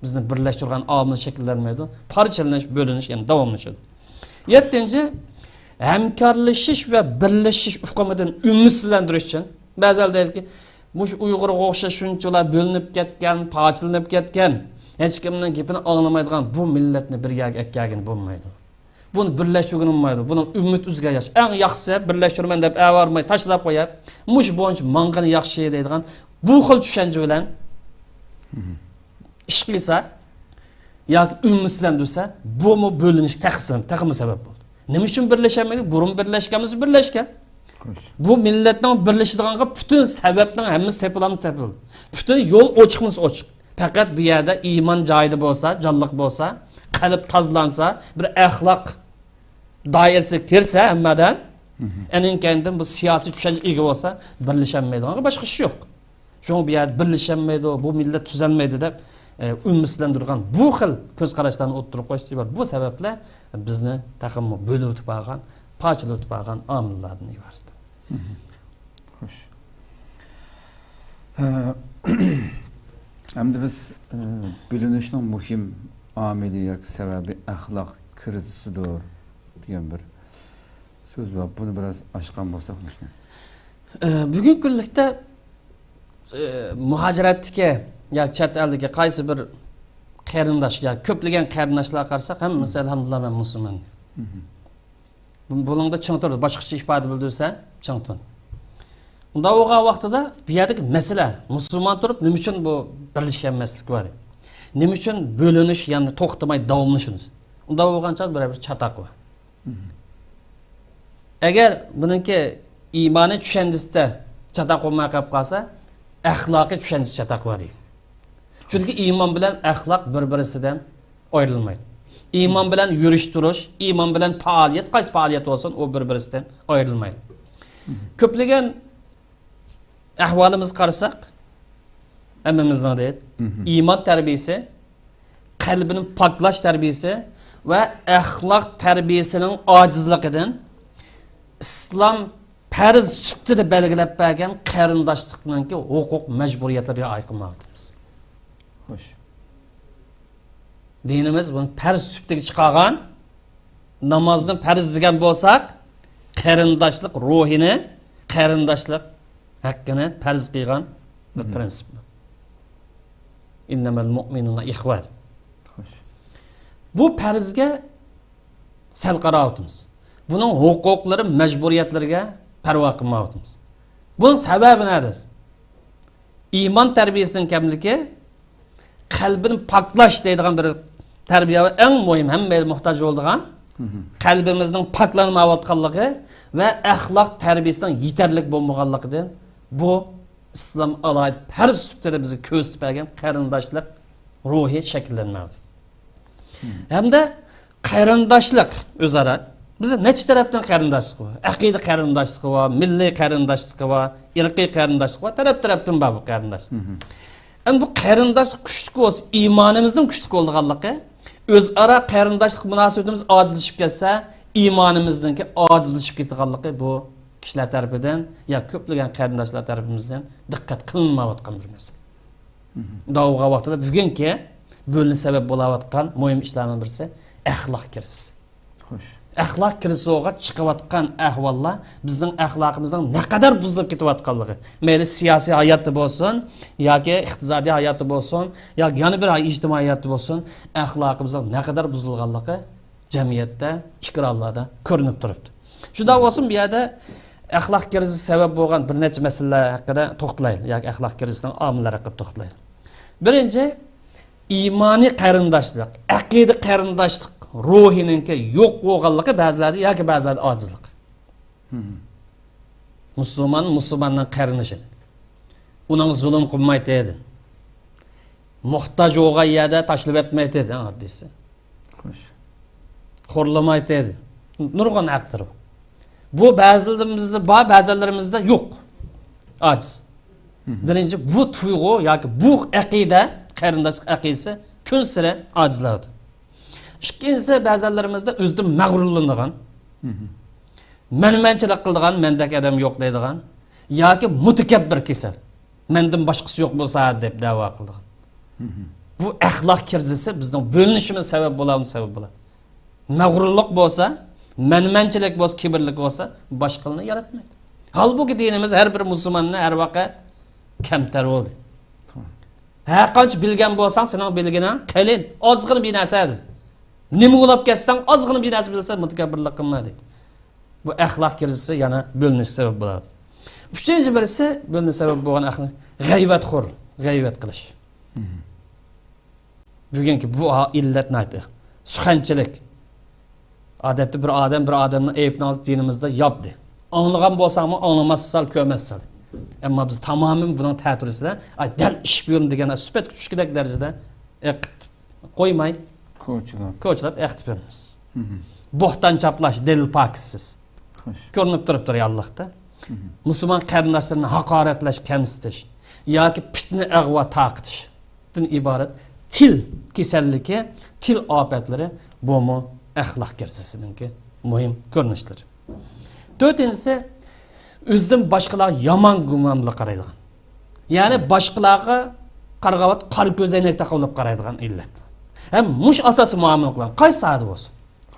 bizni birlashtirgan omil shakllanmaydi, parchalanish, bo'linish, ya'ni davomlashadi. 7-chi, hamkorlashish va birlashish ufqimidan umidsizlantirish uchun ba'zan deydi, mush Uyg'urga o'xshash shunchalar bo'linib ketgan, parchalanib ketgan, hech kimning gapini anglamaydigan bu millatni birga ekkagin bo'lmaydi. Buni birlashtirgan bo'lmaydi. Buni umid uzgayash. Eng yaxshisi birlashtirman deb avarmay tashlab qo'yib, mush bo'yicha mang'ini yaxshi deydigan bu xil tushuncha bilan ish qilsa yoki umidsizlantirsa, bu bo'linish taqsim sabab bo'ldi. Nima uchun birlashamaydi? Burun birlashganmiz, birlashgan. Bu millatning birlashadiganiga butun sababning hammasi tepilamiz. Butun yo'l ochiqmiz ochiq. Fakat bu yerda iymon joyida bo'lsa, jonliq bo'lsa, qalb tozlansa, bir axloq doirasi kirsa hammadan, eninkandan bu siyosiy tushuncha ega bo'lsa, birlashamaydiganiga boshqa ish yo'q. Shuning bu yerda birlashamaydi, bu millat tuzalmaydi deb umidsizlantirgan bu xil ko'z qarashlarni o'ttirib qo'yishdi bor. Bu sabablar bizni taqimni bo'lib o'tib qolgan, parchalab o'tib qolgan omillarni yubordi. Xo'sh. Hamda biz bo'linishning muhim omili yoki sababi axloq krizisidir degan bir so'z bor. Buni biroz ochgan bo'lsak, bugungi kunlikda muhojiratga yoki chet eldagi qaysi bir qarindosh yoki ko'plagan qarindoshlar qarasak, hammasi alhamdulillah men musulmon. Buningda ching turdi, boshqacha ifoda bildirsa, ching turdi. Unda o'g'an vaqtida bu yerdagi masala musulmon turib, nima uchun bu birlashganmaslik bor? Nima uchun bo'linish, ya'ni to'xtamay davomlashimiz? Unda o'g'ancha bir chatoq bor. Agar buningki iymoniy tushunchisida chatoq bo'lmay qolib qolsa, axloqiy tushunchisida chatoq bor deydi. Chunki iymon bilan axloq bir-birisidan ayrilmaydi. Iymon bilan yurish turish, iymon bilan faoliyat, qaysi faoliyat bo'lsin, u bir-birisidan ayrilmaydi. Ko'plagan ahvolimizni qarasak, hammamizning deydi, iymon tarbiyasi, qalbini poklash tarbiyasi va axloq tarbiyasining ojizligidan islom farz süptini belgilab bergan qarindoshlikninki huquq majburiyatlariga aykılmaktımız. Xo'sh. Dinimiz bunu farz süptiga chiqargan, namozni farz degan bo'lsak, qarindoshlik ruhini, qarindoshlik haqqini farz qilgan bir prinsip. İnnemal mu'minuna ihvan. Xo'sh. Bu farzga sal qarayapmiz. Bunun huquqlari, majburiyatlariga parvo qilmayapmiz. Bunun sababi nedir? İman tarbiyasining kamligi, qalbini paklash deydigan bir tarbiya eng muhim, hammaga muhtoj bo'ladigan qalbimizning paklanmayotganligi va axloq tarbiyasining yetarli bo'lmaganligidan bu islom alayhi farz sübtida bizni ko'rsatib bergan qarindoshlik ruhi shakllanmaydi. Hamda qarindoshlik o'zaro biz necha tarafdan qarindoshlik bor? Aqida qarindoshlik bor, milliy qarindoshlik bor, irqiy qarindoshlik bor, taraf-tarafdan bor bu qarindoshlik. Bu qarindoshlik kuchli bo'lsa, iymonimizning kuchli bo'lganligi, o'zaro qarindoshlik munosabatimiz ojizlashib ketsa, iymonimizningki ojizlashib ketganligi bu kishilar tarafidan ya ko'plagan qarindoshlar tarafimizdan diqqat qilinmayotgan bir masala. Davga vaqtida bugungi bo'linish sabab bo'layotgan muhim ishlarning birisi axloq kirisi. Xo'sh. Axloq kirisiga chiqayotgan ahvollar bizning axloqimizning ne kadar buzilib ketayotganligi, mayli siyosiy hayotda bo'lsin, yoki iqtisodiy hayotda bo'lsin, yoki yana bir ijtimoiy hayotda bo'lsin, axloqimizning ne kadar buzilganligi jamiyatda, iqrorlarda ko'rinib turibdi. Shunda bo'lsin bu yerda axloq kirisi sabab bo'lgan bir necha masalalar haqida to'xtalaylik, yoki axloq kirisining omillari haqida to'xtalaylik. Birinchi, iymuniy qarindoshlik, aqida qarindoshlik ruhininki yo'q bo'lganligi ba'zilarda yoki ba'zilarda ojizlik. Musulmonning qarinishi. Uning zulm qilmaydi edi. Muhtoj bo'lgan yerda tashlab etmaydi edi, haddisi. Xo'sh. Xo'rlamaydi edi. Nurg'un aqdir. Bu ba'zilarimizda bor, ba'zilarimizda yo'q. Ojiz. Birinchi bu tuyg'u yoki bu aqida, qarindoshlik aqidasi kun sari ojizladi. İkincisi ba'zilarimizda o'zida mag'rurlanadigan, menmanchilik qiladigan, mendek adam yo'q deydigan yoki mutakabbir kasal, mendan boshqasi yo'q bo'lsa deb da'vo qiladigan. Bu axloq kirzisi bizning bo'linishimiz sabab bo'ladi. Mag'rurlik bo'lsa, menmanchilik bo'lsa, kibrlik bo'lsa, boshqalarni yaratmaydi. Halbuki dinimiz har bir musulmonni har vaqt kamtar bo'ldi. Har qancha bilgan bo'lsang, sening bilgining qalin, ozg'in bir narsadir. Nima bo'lib ketsan, ozg'ina bir narsa bilsa, mutakabbirlik qilma deydi. Bu axloq kirzisi yana bo'linish sabab bo'ladi. Uchinchi birisi bo'linish sabab bo'lgan g'ayvatxo'r, g'ayvat qilish. Bugungi bu illat naydi. Suxanchilik. Odatda bir odamni ayibni dinimizda yopdi. Anglagan bo'lsangmi, anglamassan, ko'rmassan. Ammo biz tamoman buning ta'tirisida, dal ish buyurun degan sifat kuchlilik darajada qo'ymay ko'chlab ehtibimiz. Bo'xtan chaplash, delil pokisiz. Ko'rinib turibdi reallikda. Musulmon qarindoshlarini haqoratlash, kamsitish yoki fitna ag'va taqitishdan iborat til kasalligi, til ofatlari bu axloq kirsisiningki muhim ko'rinishlari. To'rtinchisi o'zidan boshqalar yomon gumonli qaraydigan. Ya'ni boshqalarga qarg'avat qora ko'zoynak taqib qaraydigan illat. Hem mush asası muamele kılan. Kaç saat olsun?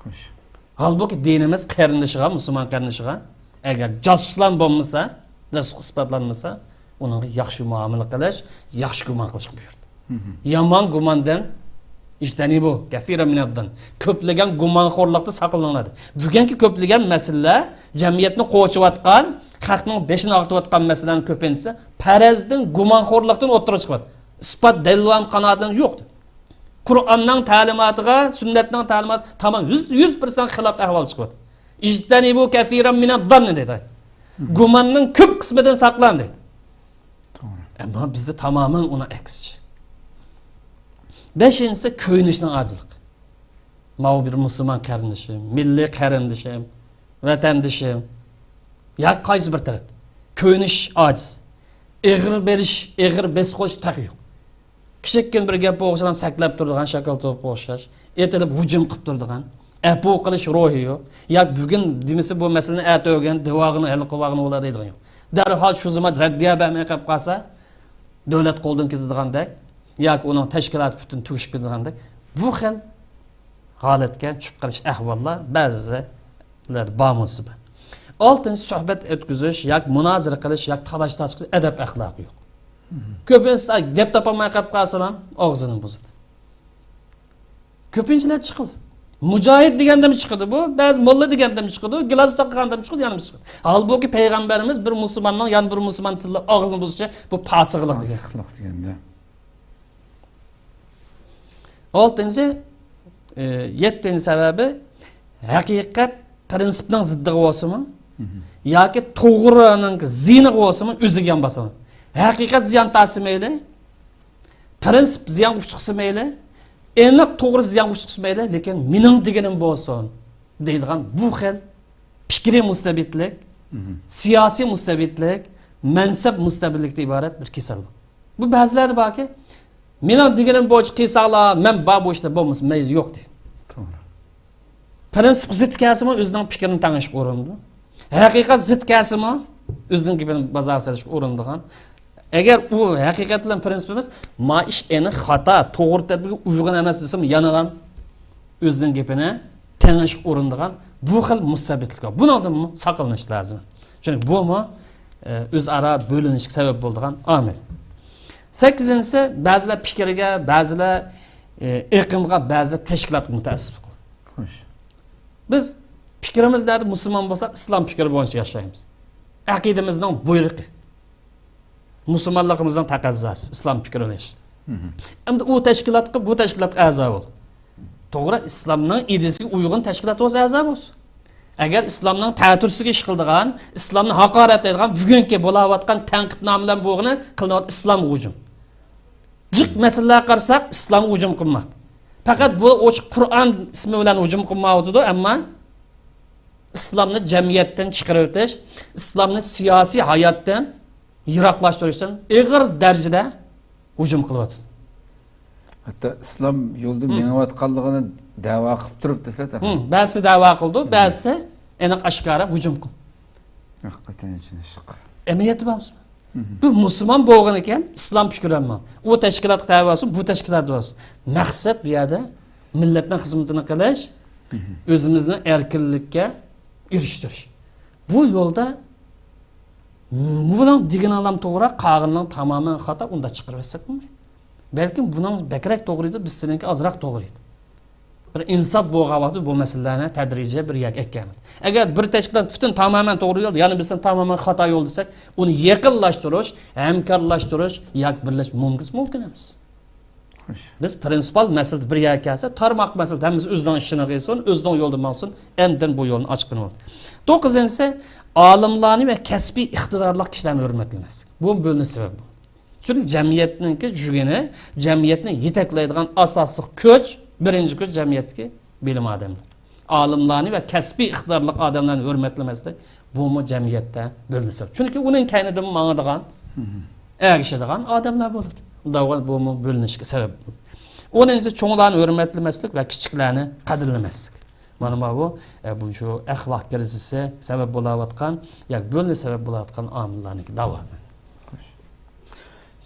Xo'sh. Halbuki dinimiz qarindoshiga, musulmon qarindoshiga agar josuslar bo'lmasa, jasus isbotlanmasa, unga yaxshi muomala qilish, yaxshi gumon qilish buyurdi. Yomon gumondan ishtani bu, kathira minaddan. Ko'plagan gumonxo'rlikda saqlanadi. Bugungi ko'plagan masalalar jamiyatni qo'chiyotgan, xalqning beshini og'ritayotgan masalalarning ko'pinchisi farazdan gumonxo'rlikdan o'ttirib chiqadi. Isbot dalilvan qanoatdan yo'qdir. Kur'an'dan talimatıga, sünnetten talimat tamam 100% xilaf ahval çıkıyor. İctani bu kathiran minaddan dedi. Gumanның köp kısmından saklandı. Ama bizde tamamen ona eksici. Beşincisi köyünüşün acizlik. Mavi bir Müslüman kardeşim, milli kardeşim, vatandaşım. Ya qaysı bir taraf. Köyünüş aciz. Eğir beriş, eğir bes koş takıyor. Kichikkin bir gap o'xshagan saklab turadigan shakal to'p o'xshash, ertalab hujum qilib turadigan, Apu qilish ruhi yo'q. Ya bugun demisi bu masalani ato'gan devog'ini hal qilvag'ini bo'ladi deydigan. Darhol shu zaman raddiya bermay qolib qolsa, davlat qo'ldan ketadigandak yoki uning tashkilot butun tugishib ketadigandak bu xil holatga tushib qolish ahvollar ba'zilar bamusiz. Oltinchi suhbat o'tkazish yoki munozara qilish yoki talash tortish adab axloqi yo'q. Ko'pincha gap topolmay qolib qolsalar og'zini buzadi. Ko'pinchalar chiqadi. Mujohid deganda mi chiqadi bu? Ba'zi molla deganda mi chiqadi? Gilos taqganda mi chiqadi? Yana mi chiqadi? Halbuki payg'ambarimiz bir musulmonning yan bir musulmon tilida og'zini buzishi bu fosiqlik degan. Fosiqlik deganda. Oltinchi, yettinchi sababi haqiqat prinsipning ziddiga bo'lsinmi yoki to'g'rining ziyniga bo'lsinmi o'ziga ham bosadi. Haqiqat ziyon ta'simaydi, prinsip ziyon chiqsa mayli, aniq to'g'ri ziyon chiqsa mayli, lekin mening deganim bo'lsin deydigan bu xil fikriy mustabidlik, siyosiy mustabidlik, mansab mustabidlikdan iborat bir kasallik. Bu ba'zilarda borki, mening deganim bo'yicha qilsanglar, men bu ishda bo'lmasa mayli yo'q deydi. To'g'ri. Prinsip zid kasimi o'zining fikrini tanlash o'rinli. Haqiqat zid kasimi o'zining gapini bozor solish o'rindigan. Agar u haqiqat bilan prinsip emas, ma ish eni xato, to'g'ri tadbirga uyg'un emas desam, yana ham o'zining gapini tanlash o'rindigan bu xil mustabidlik. Bundan saqlanish lozim. Chunki bu o'zaro bo'linishga sabab bo'ladigan omil. 8-inchisi ba'zilar fikriga, ba'zilar iqlimga, ba'zilar tashkilotga mutassib. Xo'sh. Biz fikrimizda musulmon bo'lsak, islom fikri bo'yicha yashaymiz. Aqidamizning buyrug'i. Musulmonligimizning taqozosi islom fikrlash. Endi u tashkilotga, bu tashkilotga a'zo bo'l. To'g'ri, islomning idisiga uyg'un tashkilot o'z a'zo bo'lsin. Agar islomning ta'tursiga ish qildigan, islomni haqorat etgan, bugungi bo'layotgan tanqidnomalar bo'g'ini qilinayotgan islom hujum. Jiq masalalar qarasak, islom hujum qilmoqda. Faqat bu ochiq Qur'on ismi bilan hujum qilmayotdi, ammo islomni jamiyatdan chiqarib o'tish, islomni siyosiy hayotdan yiroqlashtirishdan og'ir darajada hujum qilyapti. Hatto islom yo'lda menayotganligini da'vo qilib turibdi sizlar. Ba'zi da'vo qildi, ba'zi aniq oshkora hujum qildi. Haqiqatan tushunish. Emniyati bormi? Bu musulmon bo'lgan ekan, islom fikranma. U tashkilot da'vosi, bu tashkilot da'vosi. Maqsad bu yerda millatning xizmatini qilish, o'zimizni erkinlikka erishtirish. Bu yo'lda buning degan alam to'g'ri, qag'inning tamoman xato, unda chiqarib olsak bo'lmaydi. Balkim buning bakrak to'g'ri edi, biz sizinki azroq to'g'ri edi. Bir insof bo'lg'avati bu masalalarni tadrijiy bir yak ekkanmiz. Agar bir tashkilot butun tamoman to'g'ri yo'l, ya'ni biz tamoman xato yo'l desak, uni yaqinlashtirish, hamkorlashtirish yoki birlash mumkin emas. Xo'sh. Biz prinsipal masalada bir yak kelsa, tarmoq masalada hammamiz o'zining ishini qilsin, o'zining yo'lda bo'lsin, endin bu yo'lni ochib qo'yadi. 9-inchisi olimlarni va kasbiy iqtidorli kishilarni hurmatlamaslik. Bu bo'lni sabab bu. Chunki jamiyatningki jugini, jamiyatni yetaklaydigan asosiy kuch, birinchi kuch jamiyatga bilim odamlar. Olimlarni va kasbiy iqtidorli odamlarni hurmatlamaslik bu jamiyatda bo'lni sabab. Chunki uning kaynidan mangadigan, ergishadigan odamlar bo'ladi. Unda bu bo'linishga sabab bo'ladi. 10-inchisi cho'nglarni hurmatlamaslik va kichiklarni qadrlamaslik. Mana bu shu axloq krizisi sabab bo'layotgan, yoki bo'lni sabab bo'layotgan omillarning davomi.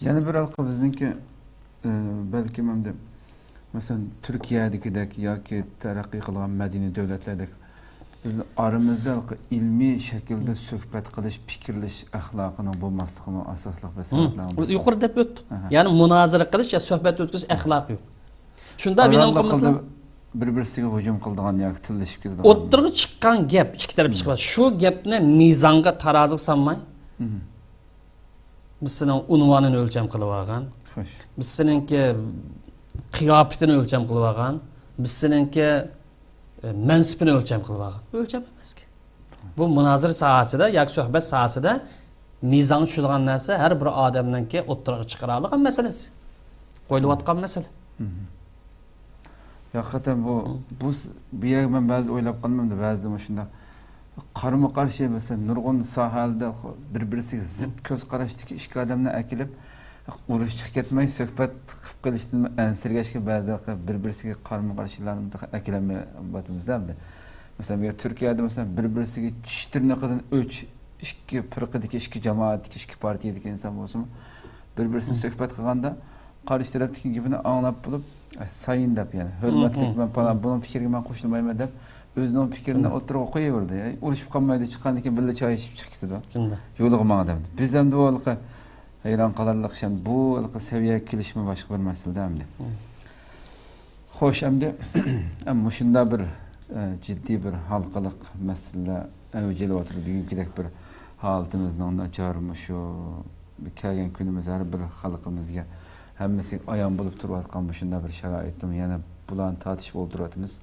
Yana bir halqa bizniki balki hamda masalan Turkiyadagidek yoki taraqqiy qilgan madaniy davlatlardek biz aramizda ilmiy shaklda suhbat qilish, fikrlash axloqining bo'lmasligini asosli sabablardan. Yuqori deb o'tdi. Ya'ni munozara qilish ya suhbat o'tkazish axloqi yo'q. Shunda mening qilmasam bir-birisiga hujum qildigan yoki tillashib ketadigan. O'ttirga chiqqan gap ikki taraf chiqadi. Shu gapni mizonga taroziga solmay biz sening unvonini o'lcham qilib olgan. Xo'sh. Biz seninki qiyofatini o'lcham qilib olgan. Biz seninki mansibini o'lcham qilib olgan. O'lcham emas-ki. Bu munozara sohasida yoki suhbat sohasida mizon tushirgan narsa har bir odamningki o'ttirga chiqara olgan masalasi. Qo'yilayotgan masala. Hakikaten bu yer ben bazı oylab qalmamda, ba'zida shunda qarama-qarshi mesela nurg'un sohalarda bir-birisiga zid ko'z qarashdagi ikki odamni akilib urush chiqib ketmay suhbat qilib qilishdan ansirgashga ba'zilar bir-birisiga qarama-qarshilarni aklamay batimizda. Mesela Türkiye'de mesela bir-birisiga tish tirnoqidan o'ch ikki firqadagi ikki jamoatdagi ikki partiyadagi inson bo'lsa bir-birisini suhbat qilganda qarshi tarafdagi gapini anglab bo'lib sayin deb yani hurmatlik men falan bunun fikriga men qo'shilmayman deb o'zining fikrini o'tirib qo'yaverdi. Urushib qolmaydi chiqqandan keyin birga choy ichib chiqib ketdi. Shunda. Yo'lig'i manga deb. Biz ham bu o'lqa hayron qolarlik ham bu o'lqa seviyaga kelishmi boshqa bir masala endi. Xo'sh, endi amma shunda bir ciddi bir halkalık mesele evcil oturduğu gidek bir halatımızdan açarmış o bir kelgen günümüz her bir halkımızga hemmesi ayan bulup duruyatkan başında bir şeraitim yani bulan tartışıp olduratımız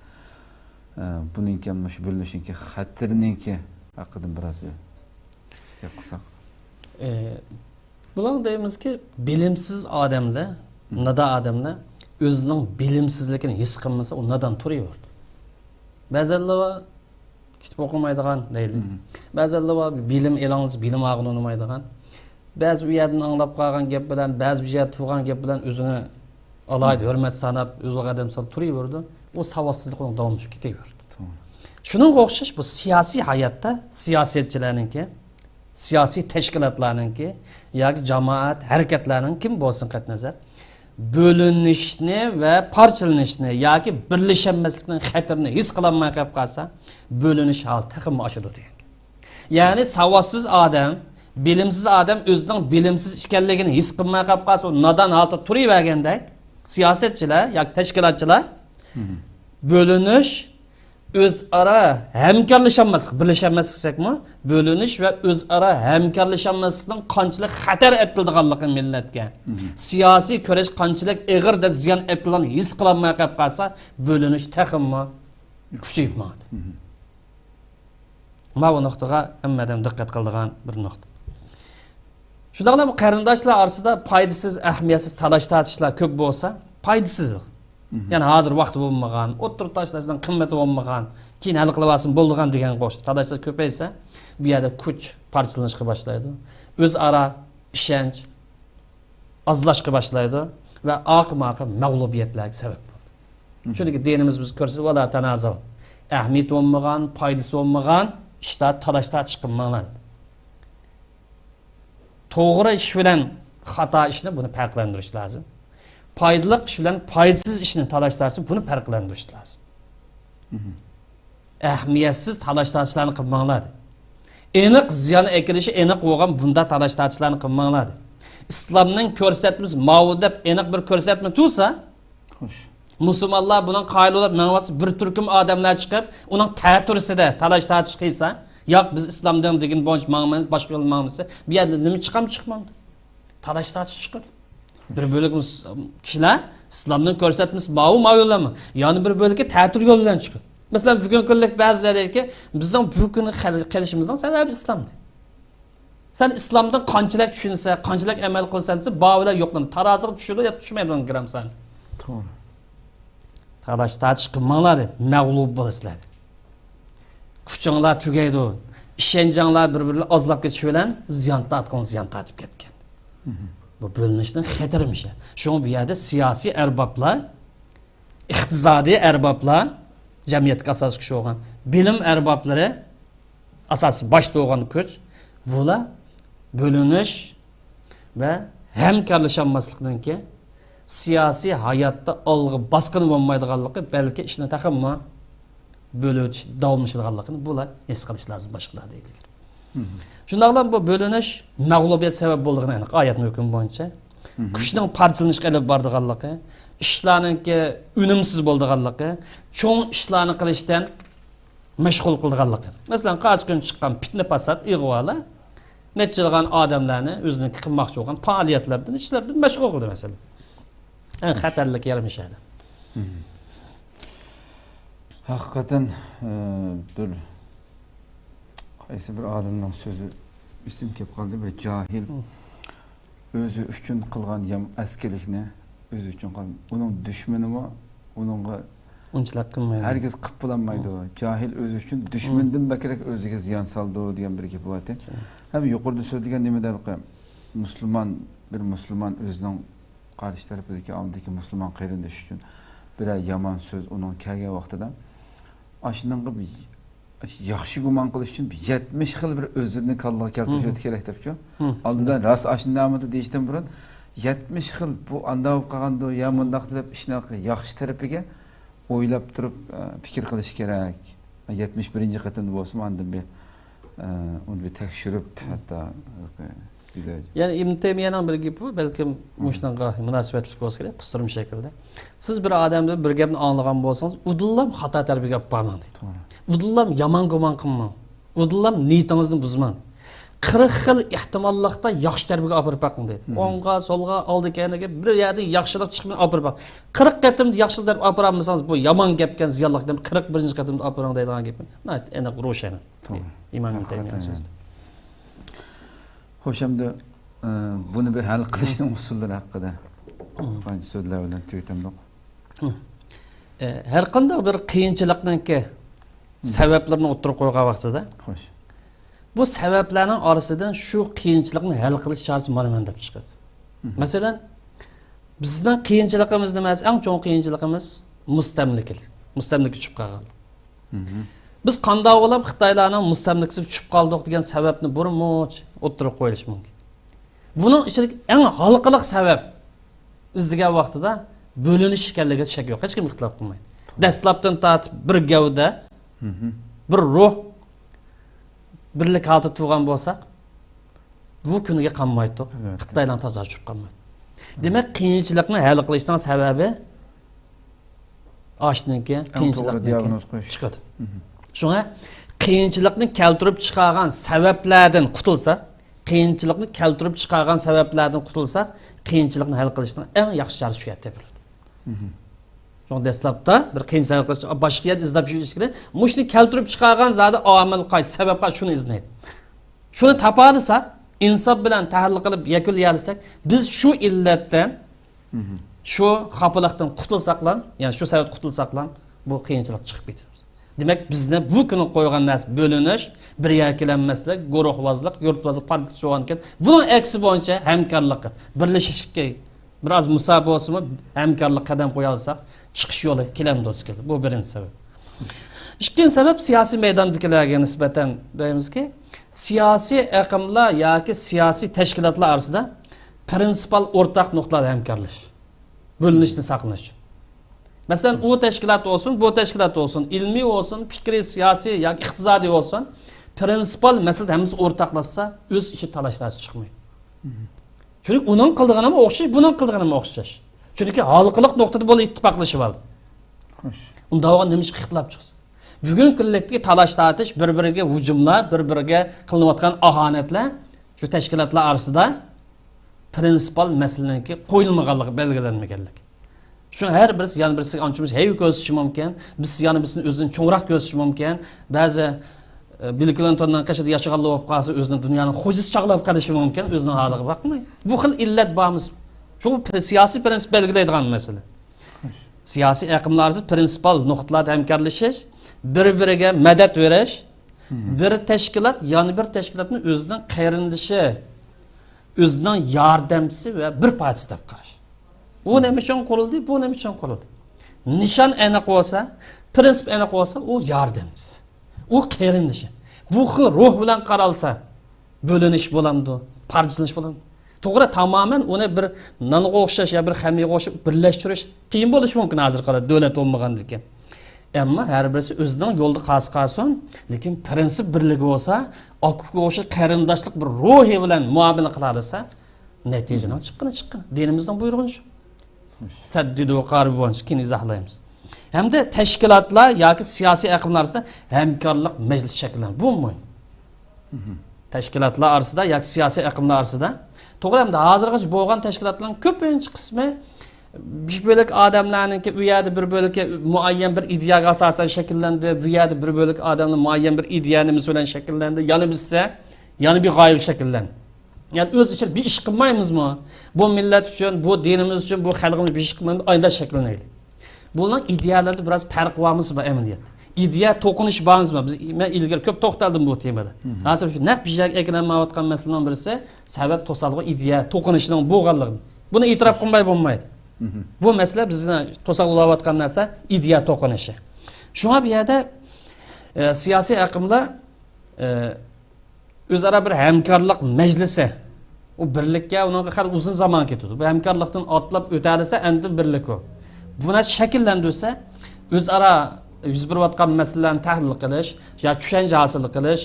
bunun ki bölünüşün ki hatırının ki hakkında biraz bir yakısak. Bulan deyimiz ki bilimsiz adamla nada adamla özünün bilimsizlikini his kılmasa o nadan duruyor. Bəzələri var, kitap okumaydıgan deyil. Bəzələri var, bilim elanız, bilim ağını olmaydıgan. Bəzi bir yerdən anlap qalğan gep bilen, bəzi bir yerdə tuğan gep bilen özünü alaydı, hörmət sanab, özü qədəm salıb duruyordu. O savadsızlık onun davamlı gidiyordu. Şunun oxşaş bu siyasi hayatta siyasetçilerinki, siyasi teşkilatlarınki, yoki cemaat, hareketlerinin kim bolsun qatnazar bölünüşni ve parçalanışni yoki birleşemezlikning xatirini his qilolmay qolib qolsa, bölünüş hal taxim oshadi degan. Ya'ni savotsiz odam, bilimsiz odam o'zining bilimsiz ekanligini his qilmay qolib qolsa, nadan holda turaverganda siyosetchilar yoki tashkilotchilar bölünüş o'zaro hamkorlasholmaslik, birlasholmaslik desakmi, bölünüş ve o'zaro hamkorlasholmaslikning qanchalik xatar olib keladiganligini millatga, siyosiy kurash qanchalik ig'ir ziyon olib kelganini his qilolmay qolib qolsa, bölünüş taximmi kuchayib qoladi. Mana bu nuqtaga hammadan diqqat qiladigan bir nuqta. Shundaqla bu qarindoshlar orasida foydasiz, ahamiyatsiz talash-tortishlar ko'p bo'lsa, foydasiz. Yani hazır vakti olmagan, otur taşlaşdan kımmeti olmagan, keyin hal qilib olsin bo'lgan degan qo'sh. Talaşlar ko'paysa, bu yerda kuch parchalanishga boshlaydi. O'zaro ishonch azlashga boshlaydi va oqib mag'lubiyatlarga sabab bo'ladi. Chunki dinimiz biz ko'rsatib valla tanazo. Ahamiyat olmagan, foydasi olmagan ishlar talash-tortish qilmaydi. To'g'ri ish bilan xato ishni buni farqlantirish lozim. Faydalı iş bilen faydasız işini talaşlarsın, bunu farklandırış lazım. Ehmiyetsiz talaşlarçılarını kılmanlardı. Enik ziyanı ekilişi enik olgan bunda talaşlarçılarını kılmanlardı. İslam'ın körsetmesi, mavudep enik bir körsetme tutsa, Müslümanlar bunun kaylı olup menvası bir türküm adamlar çıkıp, onun təturisi de talaşlarçı kıysa, yok biz İslam'dan degin bonç mağmayız, başka yol mağmayızsa, bir yerde nemi çıkam çıkmamdı. Talaşlarçı çıkır. Bir bölük kişiler İslam'dan ko'rsatmasi mavi yo'lami? Yani bir bölükü ta'tir yo'l bilan chiqadi. Mesela bugün kunlik ba'zilar deyki, bizning bu kuni qilishimizning sababi İslam. Sen İslam'dan qanchalik tushunsa, qanchalik amal qilsan desa, bavilar yo'qlanadi. Taroziga tushadi yo tushmaydi o'n gram san. To'g'ri. Talash tortish qilmanglar, mag'lub bo'lasizlar. Kuchinglar tugaydi. Ishonchinglar bir-birini ozlab ketish bilan ziyon tortib ketgan. Bu bölünüşün xatarımış. Şunu bir yerde siyasi erbaplar, iqtisadi erbaplar, cemiyetlik asas kişi olan, bilim erbapları, asası başta olan güç, bula bölünüş ve hemkarlaşanmaslıktan ki siyasi hayatta algı baskını olmaydıqanlığı belki işine takınma bölüş, davamlaşıdığanlığını bula es qilish lazım başkalar değil. Şundaqla bu bölünüş mag'lubiyat sabab bo'lganini aniq oyatning hukmi bo'yicha. Kuchning parchalanishga olib bordiganligi, ishlarninki unumsiz bo'ldiganligi, cho'ng ishlarni qilishdan mashg'ul qildiganligi. Masalan, qaysi kun chiqqan fitna fasad ig'volar necha odamlarni o'ziniki qilmoqchi bo'lgan faoliyatlardan, ishlardan mashg'ul qildi masalan. Eng xatarlik yarmishadi. Haqiqatan bir qaysi bir adamның sözü isim kelib qoldi, bir jahil özü üçün qilgan yam askerlikni özü üçün qilgan. Onun düşməni mi? Onunğa unchilab qilmaydi. Herkes qilib bo'lmaydi. Jahil özü üçün düşmandan bakrak o'ziga ziyon saldi degan bir gap bor. Ham yuqorida so'zlagan nimadan Müslüman bir Müslüman özünün karşı tarafındaki aldaki Müslüman qarindosh üçün bir yaman söz onun kelgen vaqtida aşından bir yaxshi gumon qilish uchun 70 xil bir o'zini kallaga keltirish kerak debchu. Aldidan ras ashdamidi deyishdan burun 70 xil bu anda bo'lib qolganda ya mundaq deb ishni yaxshi tarafiga o'ylab turib fikr qilish kerak. 71-qatimda bo'lsa mendan bir uni bir tekshirib hatta yani İbn Teymiye'nin bir gibi bu belki muştanga münasebetlik olsa gerek kıstırım şekilde. Siz bir adamda bir gapni anlagan bolsanız udullam hata terbiye yapmam deydi. Udullam yaman guman qilmang. Udullam niyetingizni buzmang. 40 xil ehtimollikda yaxshi tarbiyaga olib boring deydi. O'ngga, solga, oldi keyniga bir yerda yaxshilik chiqib olib boring. 40 qatimda yaxshilik deb olib bormasangiz bu yomon gapkan ziyonlik deb 41-qatimda olib boring deydigan gap. Nayt, aniq ro'shan. İmam Ibn Teymiye'nin so'zi. Xo'sh, endi buni bir hal qilishning usullari haqida qancha so'zlar bilan tugatamdiq. Har qanday bir qiyinchilikningki sabablarini o'tirib qo'ygan vaqtida, Xo'sh. bu sabablarning orasidan shu qiyinchilikni hal qilish chorasi mana deb chiqadi. Masalan, bizning qiyinchiligimiz nimasi? Eng chong qiyinchiligimiz mustamliklik. Mustamlik tushib qolgan. Biz qanday bo'lib Xitoylarning mustamlikasiga tushib qoldik degan sababni burmoch o'tirib qo'yish mumkin. Buning ichidagi eng halqiliq sabab izdigan vaqtida bo'linish ekanligiga shak yo'q. Hech kim ixtilof qilmaydi. Dastlabdan tortib bir gavda, bir ruh birlik holda tug'an bo'lsak, bu kuniga qolmaydi. Xitoylarning toza tushib qolmaydi. Demak, qiyinchilikni hal qilishning sababi oshniki qiyinchilikni chiqadi. Şuna qiyinchilikni keltirib chiqargan sabablardan qutulsak, qiyinchilikni keltirib chiqargan sabablardan qutulsak, qiyinchilikni hal qilishning eng yaxshi chorasi shu yerda bo'ladi. Şuna dastlabda bir qiyinchilik qilish, boshqa yerda izlab yurish kerak. Mushni keltirib chiqargan zodi omil qaysi sababga shuni izlaydi. Shuni topadisak, insof bilan tahlil qilib yakunlayolsak, biz shu illatdan, shu xafalikdan qutulsaqlar, ya'ni shu sabab qutulsaqlar, bu qiyinchilik chiqib ketadi. Demek bizde bu kunu koygan nas bölünüş, bir yakilenmeslik, guruhvazlık, yurtvazlık farklı çoğanken bunun eksi boyunca hemkarlık, birleşiklik, biraz musabı olsun mu hemkarlık kadem koyalsak çıkış yolu kilem dostu geldi. Bu birinci sebep. İkinci sebep siyasi meydandakilerge nispeten deyimiz ki siyasi akımla ya ki siyasi teşkilatlar arasında prinsipal ortak noktalar hemkarlış, bölünüşünü saklış. Mesela o teşkilat olsun, bu teşkilat olsun, ilmi olsun, fikri, siyasi ya iqtisadi olsun, prinsipal mesele hemimiz ortaklaşsa öz işi talaşlar çıkmıyor. Çünkü onun kıldığına mı okşaş, bunun kıldığına mı okşaş? Çünkü halkılık noktada böyle ittifaklışı var. Onda oğan demiş ixtilaf çıksın. Bugün kıllıktaki talaş tartış, birbirine hücumlar, birbirine kılınatkan ahanetler, şu teşkilatlar arasında prinsipal meseleninki koyulmağanlığı belgelenmegenlik. Şu her birisi yani birisi ançımız heyi gözüşü mümkün. Biz yani birisinin özünün çoğrak gözüşü mümkün. Bazı Bill Clinton'dan kaçıda yaşayalı olup kalsa özünün dünyanın hocası çağlayıp kalışı mümkün. Özünün halığı bakmayın. Bu xil illet bağımız. Şu siyasi prensip belgileydiğen mesele. Siyasi akımlarımız prinsipal noktalarda hemkarlaşış, birbirine medet veriş, bir teşkilat yani bir teşkilatın özünün qarindishi, özünün yardımcısı ve bir partisi tap qarash. Bu ne için kuruldu, bu ne için kuruldu. Nişan aniq olsa, prinsip aniq olsa, o yardımcısı. O qarindishi. Bu xil ruh bilan qaralsa, bölünüş bo'lamdi, parçalanish bo'lamdi. To'g'ri, tamamen onu bir nonga o'xshash ya bir xamiga o'xshab birlashtirish qiyin bo'lishi mumkin hozir qarab davlat bo'lmagandan keyin. Ammo har birisi o'zining yo'lda qasqasin, lekin prinsip birligi bo'lsa, oqqa o'xshab qarindoshlik bir ruhi bilan muomala qilarsa, natijadan chiqqan. Dinimizning buyrug'i shu. Saddidu qaribon keyin izohlaymiz. Hamda tashkilotlar yoki siyosiy aqimlar orasida hamkorlik majlis shakllanadi. Bu muhim. Tashkilotlar orasida yoki siyosiy aqimlar orasida to'g'ri hamda hozirgacha bo'lgan tashkilotlarning ko'pincha qismi bir bölük adamlarning u yerda bir bölük muayyan bir ideyaga asosan shakllandi, bu yerda bir bölük adamlar muayyan bir ideyanimiz bilan shakllandi, yana bizsa yana bir g'oyib shakllandi. Yani öz için bir iş qilmaymiz mı? Bu millet için, bu dinimiz için, bu xalqimiz bir iş qilmaymiz, ayda şekilleneydi. Bunların ideyalarda biraz fark varmız mı eminiyet? ideya to'qinish bormizmi? Biz men ilgari ko'p to'xtaldim bu temada. Hozir shu naq bijak eklanmayotgan masalaning birisi sabab to'salg'i ideya to'qinishning bo'lganligi. Buni e'tirof qilmay bo'lmaydi. Bu masala bizni to'saqlayotgan narsa ideya to'qinishi. Shunga bu yerda siyosiy aqimlar o'zaro bir hamkorlik majlisi, u birlikka unga hali uzun zaman ketadi. Bu hamkorlikdan otlab o'talsa endi birlik o. Buni shakllantirsa o'zaro yuz berayotgan masalalarni tahlil qilish, yoki tushuncha hosil qilish,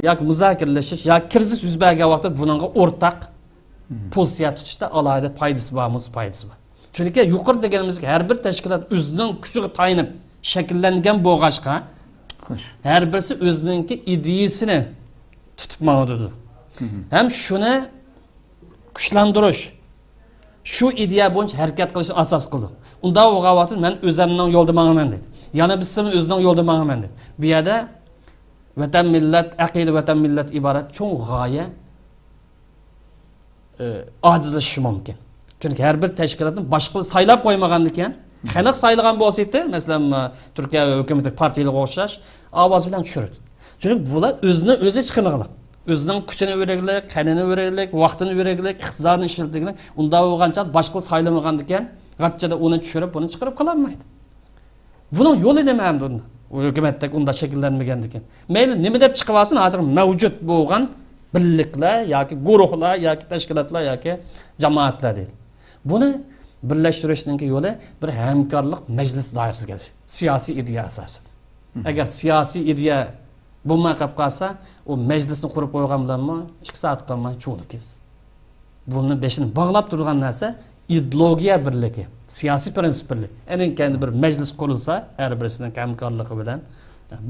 yoki muzokaralashish, yoki krizis yuz bergan vaqtda buningga o'rtaq pozitsiya tutishda alohida foydasi bor. Chunki yuqori deganimizga har bir tashkilot o'zining kuchiga tayanib shakllangan bo'lg'achqa, har birisi o'zining ideyasini tutib mavjud. Ham shuni kuchlantirish, shu ideya bo'yicha harakat qilishni asos qildi. Unda o'g'avatir men o'zimning yo'lda manaman dedi. Yana bizning o'zining yo'lda manaman dedi. Bu yerda vatan millat, aqida vatan millat iborat cho'ng g'oya ojizlashishi mumkin. Chunki har bir tashkilotni boshqa saylab qo'ymagandan keyin, xalq saylagan bo'lsa edi, masalan, Turkiya hukumati partiyalarga o'xshash ovoz bilan tushirdi. Chunki bular o'zi chiqiliqli. O'zining kuchini vereglik, qanini vereglik, vaqtini vereglik, iqtidorni ishlatdigini, unda bo'lgancha boshqa saylamagandan keyin g'atchada uni tushirib, buni chiqarib qololmaydi. Buning yo'li nima endi unda? Hukumatdagi unda shakllanmagandan keyin. Mayli nima deb chiqib olsin, hozir mavjud bo'lgan birliklar yoki guruhlar yoki tashkilotlar yoki jamoatlar deydi. Buni birlashtirishning yo'li bir hamkorlik majlis doirasiga kelish. Siyosiy ideya asosida. Agar siyosiy ideya bo'lmay qolsa, u majlisni qurib qo'ygan bilanmi 2 soat qolmay cho'lib ketdi. Buni beshini bog'lab turgan narsa ideologiya birligi, siyosiy prinsip birligi. Endi kendi bir majlis qurilsa, har birisining hamkorligi bilan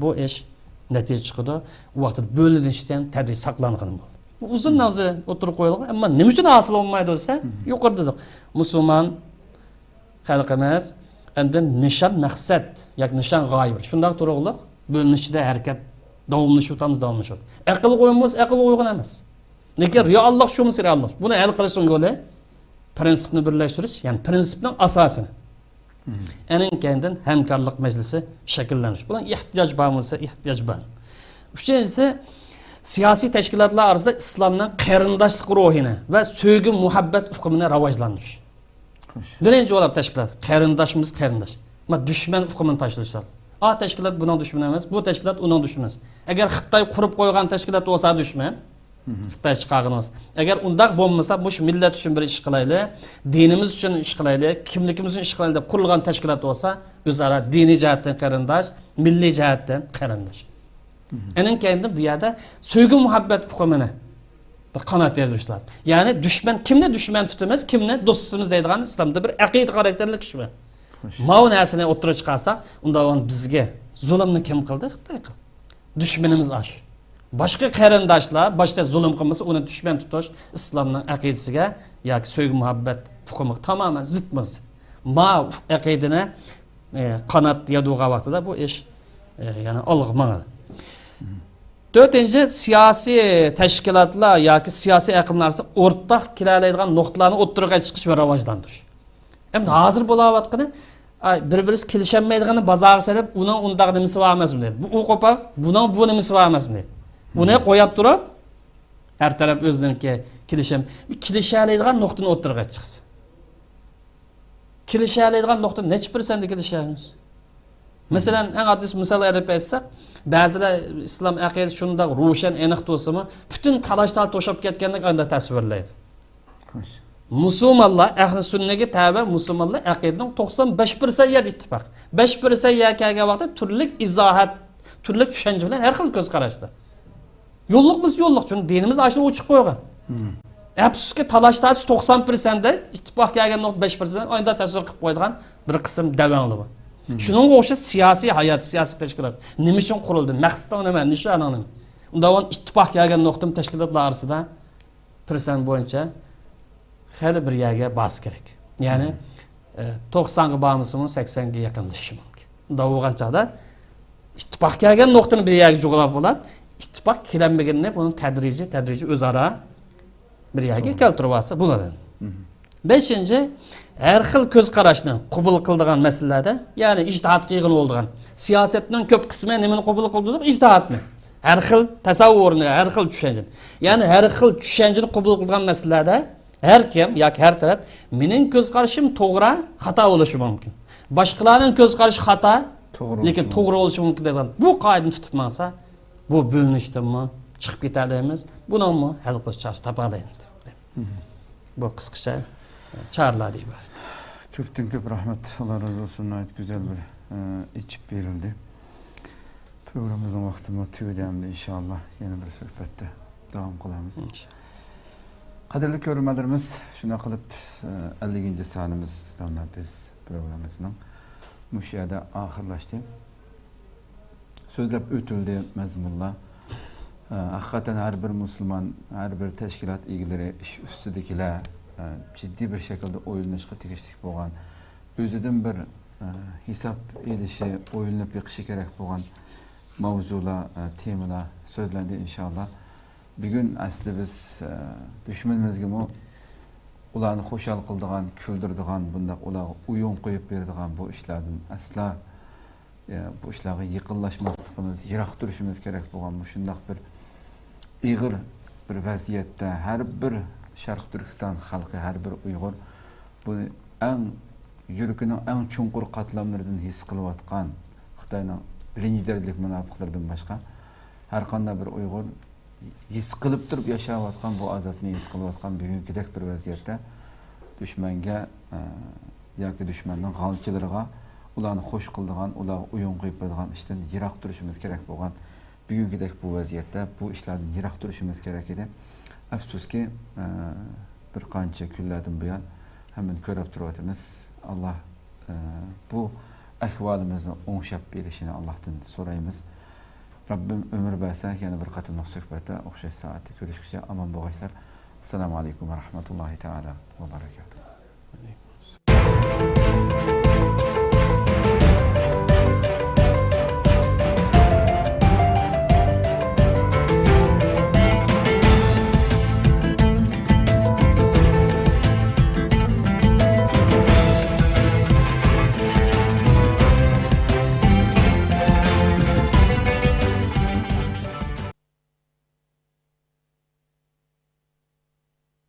bu ish natija chiqadi. U vaqtda bo'linishdan tadrijiy saqlangan bo'ldi. Bu uzun nazi o'tirib qo'yilgan, ammo nima uchun hosil bo'lmaydi desa, yuqorida dedik. Musulmon xalqimiz endi nishon maqsad yoki nishon g'oya. Shunday turug'liq bo'linishda harakat davomlashib. Aql qo'yimiz aql uyg'un emas. Lekin reallik shu misli reallik. Buni hal qilishning yo'li prinsipni birlashtirish, ya'ni prinsipning asosini. Ening kendin hamkorlik majlisi shakllanish. Buning ehtiyoj bo'lsa, ehtiyoj bor. Uchinchisi siyosiy tashkilotlar orasida islomning qarindoshlik ruhini va sevgi muhabbat ufqini rivojlantirish. Birinchi bo'lib tashkilot qarindoshimiz qarindosh. Ma dushman ufqini tashlashimiz. A tashkilot buning dushmani emas, bu tashkilot uning dushmani. Agar Xitoy qurib qo'ygan tashkilot bo'lsa dushman, Xitoy chiqargan bo'lsa. Agar undaq bo'lmasa, bu millat uchun bir ish qilaylik, dinimiz uchun ish qilaylik, kimligimiz uchun ish qilaylik deb qurilgan tashkilot bo'lsa, o'zaro diniy jihatdan qarindosh, milliy jihatdan qarindosh. Ening kendi bu yerda sevgi muhabbat ufqini bir qanot berish lazım. Ya'ni dushman kimni dushman tutamiz, kimni do'st tutamiz deydigan islomda bir aqida xarakterli kishi bor. Ma'u narsani o'tira chiqarsa, unda bizga zulmni kim qildi? Xitoy qildi. Dushmanimiz ash. Boshqa qarindoshlar boshqa zulm qilmasa, uni dushman tutish islomning aqidasiga yoki sevgi muhabbat ufqini tamoman zidmiz. Ma aqidani qanot yaduga vaqtida bu ish yana olg'madi. Dördüncü siyasi təşkilatlar yoki siyasi aqimlar o'rtaq kelalaydigan nuqtalarni o'ttirib chiqish va rivojlantirish. Endi hozir bo'layotgani bir-birisi kelishmaydigani bozorga solib, uning undaq nimasi bor emasmi deydi. Bu qo'pol, buning bu nimasi bor emasmi deydi. Uni qo'yib turib, har taraf o'zininki kelishalaydigan nuqtani o'ttirib chiqsin. Kelishalaydigan nuqta necha %da kelishamiz? Masalan, eng oddiy misol berib aytsak, ba'zilar islom aqidasi shunday ro'shan aniq bo'lsa-mu, butun talashlar to'shab ketgandek unda tasvirlaydi. Musulmonlar ahli sunnaga tabi musulmonlar aqidaning 95% yer ittifoq. 5% kelgan vaqtda turli izohat, turli tushuncha bilan har xil ko'z qarashda. Yo'lliqmiz yo'lliq, chunki dinimiz ashuni o'chib qo'ygan. Afsuski talashlar 90% da ittifoq kelgan 5% unda tasvir qilib qo'ygan bir qism davonli bor. Şunun o'xshash siyosiy hayot, siyosiy tashkilot nima uchun qurildi? Maqsadi nima? Nishoni nima? Unda on ittifoq kelgan nuqtam tashkilotlar orasida persen bo'yicha xali bir yerga bas kerak. Ya'ni 90 ga bormasmi 80 ga yaqinlashishi mumkin. Unda o'g'anchada ittifoq kelgan nuqtani bir yerga jo'g'lab bo'ladi. Ittifoq kelanmaganini buni tadrijiy o'zaro bir yerga keltirib olsa bo'ladi. Beshinchi, har xil ko'z qarashni qabul qiladigan masalalarda, ya'ni ijtihodga yig'in bo'lgan. Siyosatning ko'p qismi nimani qabul qildi? Ijtihodni. Har xil tasavvurni, har xil tushunchani. Ya'ni har xil tushunchani qabul qilgan masalalarda har kim yoki har taraf mening ko'z qarashim to'g'ri, xato bo'lishi mumkin. Boshqalarning ko'z qarashi xato, lekin to'g'ri bo'lishi mumkin degan. Bu qoidani tutib masa, bu bo'linishdanmi chiqib ketadimiz. Buningmi hal qilish chorasi topalaymiz. Bu qisqacha çağrılar ibaret. Köpten köp rahmet. Allah razı olsun. Ait güzel bir içip verildi. Programımızın vaktimi tüydemdi inşallah. Yeni bir sohbette devam kılamız. Kadirli görürmelerimiz şuna kılıp 50. sanimiz İslam'da biz programımızın müşahede ahırlaştı. Sözlep ötüldü mezmunla. Hakikaten her bir Müslüman, her bir teşkilat ilgileri iş üstüdekiler ciddi bir şekilde oyunlaşıqqa tegishlik bo'lgan, o'zidan bir hisob elishi, o'yinlab yiqishi kerak bo'lgan mavzular, temalar so'zlandi inshaalloh. Bugun asli biz dushmanimizga ularni xo'shal qiladigan, kuldiradigan, bundaq ularga o'yin qo'yib beradigan bu ishlardan asla bu ishlarga yaqinlashmasligimiz, yiroq turishimiz kerak bo'lgan shundaq bir ig'ir bir vaziyatda har bir Şarkı Türkistan halkı her bir Uygur bu en yürükünün en çunqur katlamlarından his kılıvatkan Xitayning birinci derlik münafıklardan başka her qanday bir Uygur his kılıp durup yaşayotgan bu azapni his kılıvatkan bugünkidek bir vaziyatda düşmanga yoki düşmanning g'alchilariga ularni xo'sh qiladigan, ularga o'yin qo'yib beradigan ishdan yiroq turishimiz kerak bo'lgan bugünkidek bu vaziyatda bu ishlardan yiroq turishimiz kerak edi. Afsuski bir qancha kunlardan buyon hemen ko'rib turibmiz. Allah bu ahvolimizni o'ngshab berishini Allohdan so'raymiz. Rabbim ömür bersa yana bir qatimliq suhbatda o'xshash soatda ko'rishguncha omon bo'linglar. Assalomu alaykum va rahmatullohi taala va barakatuh.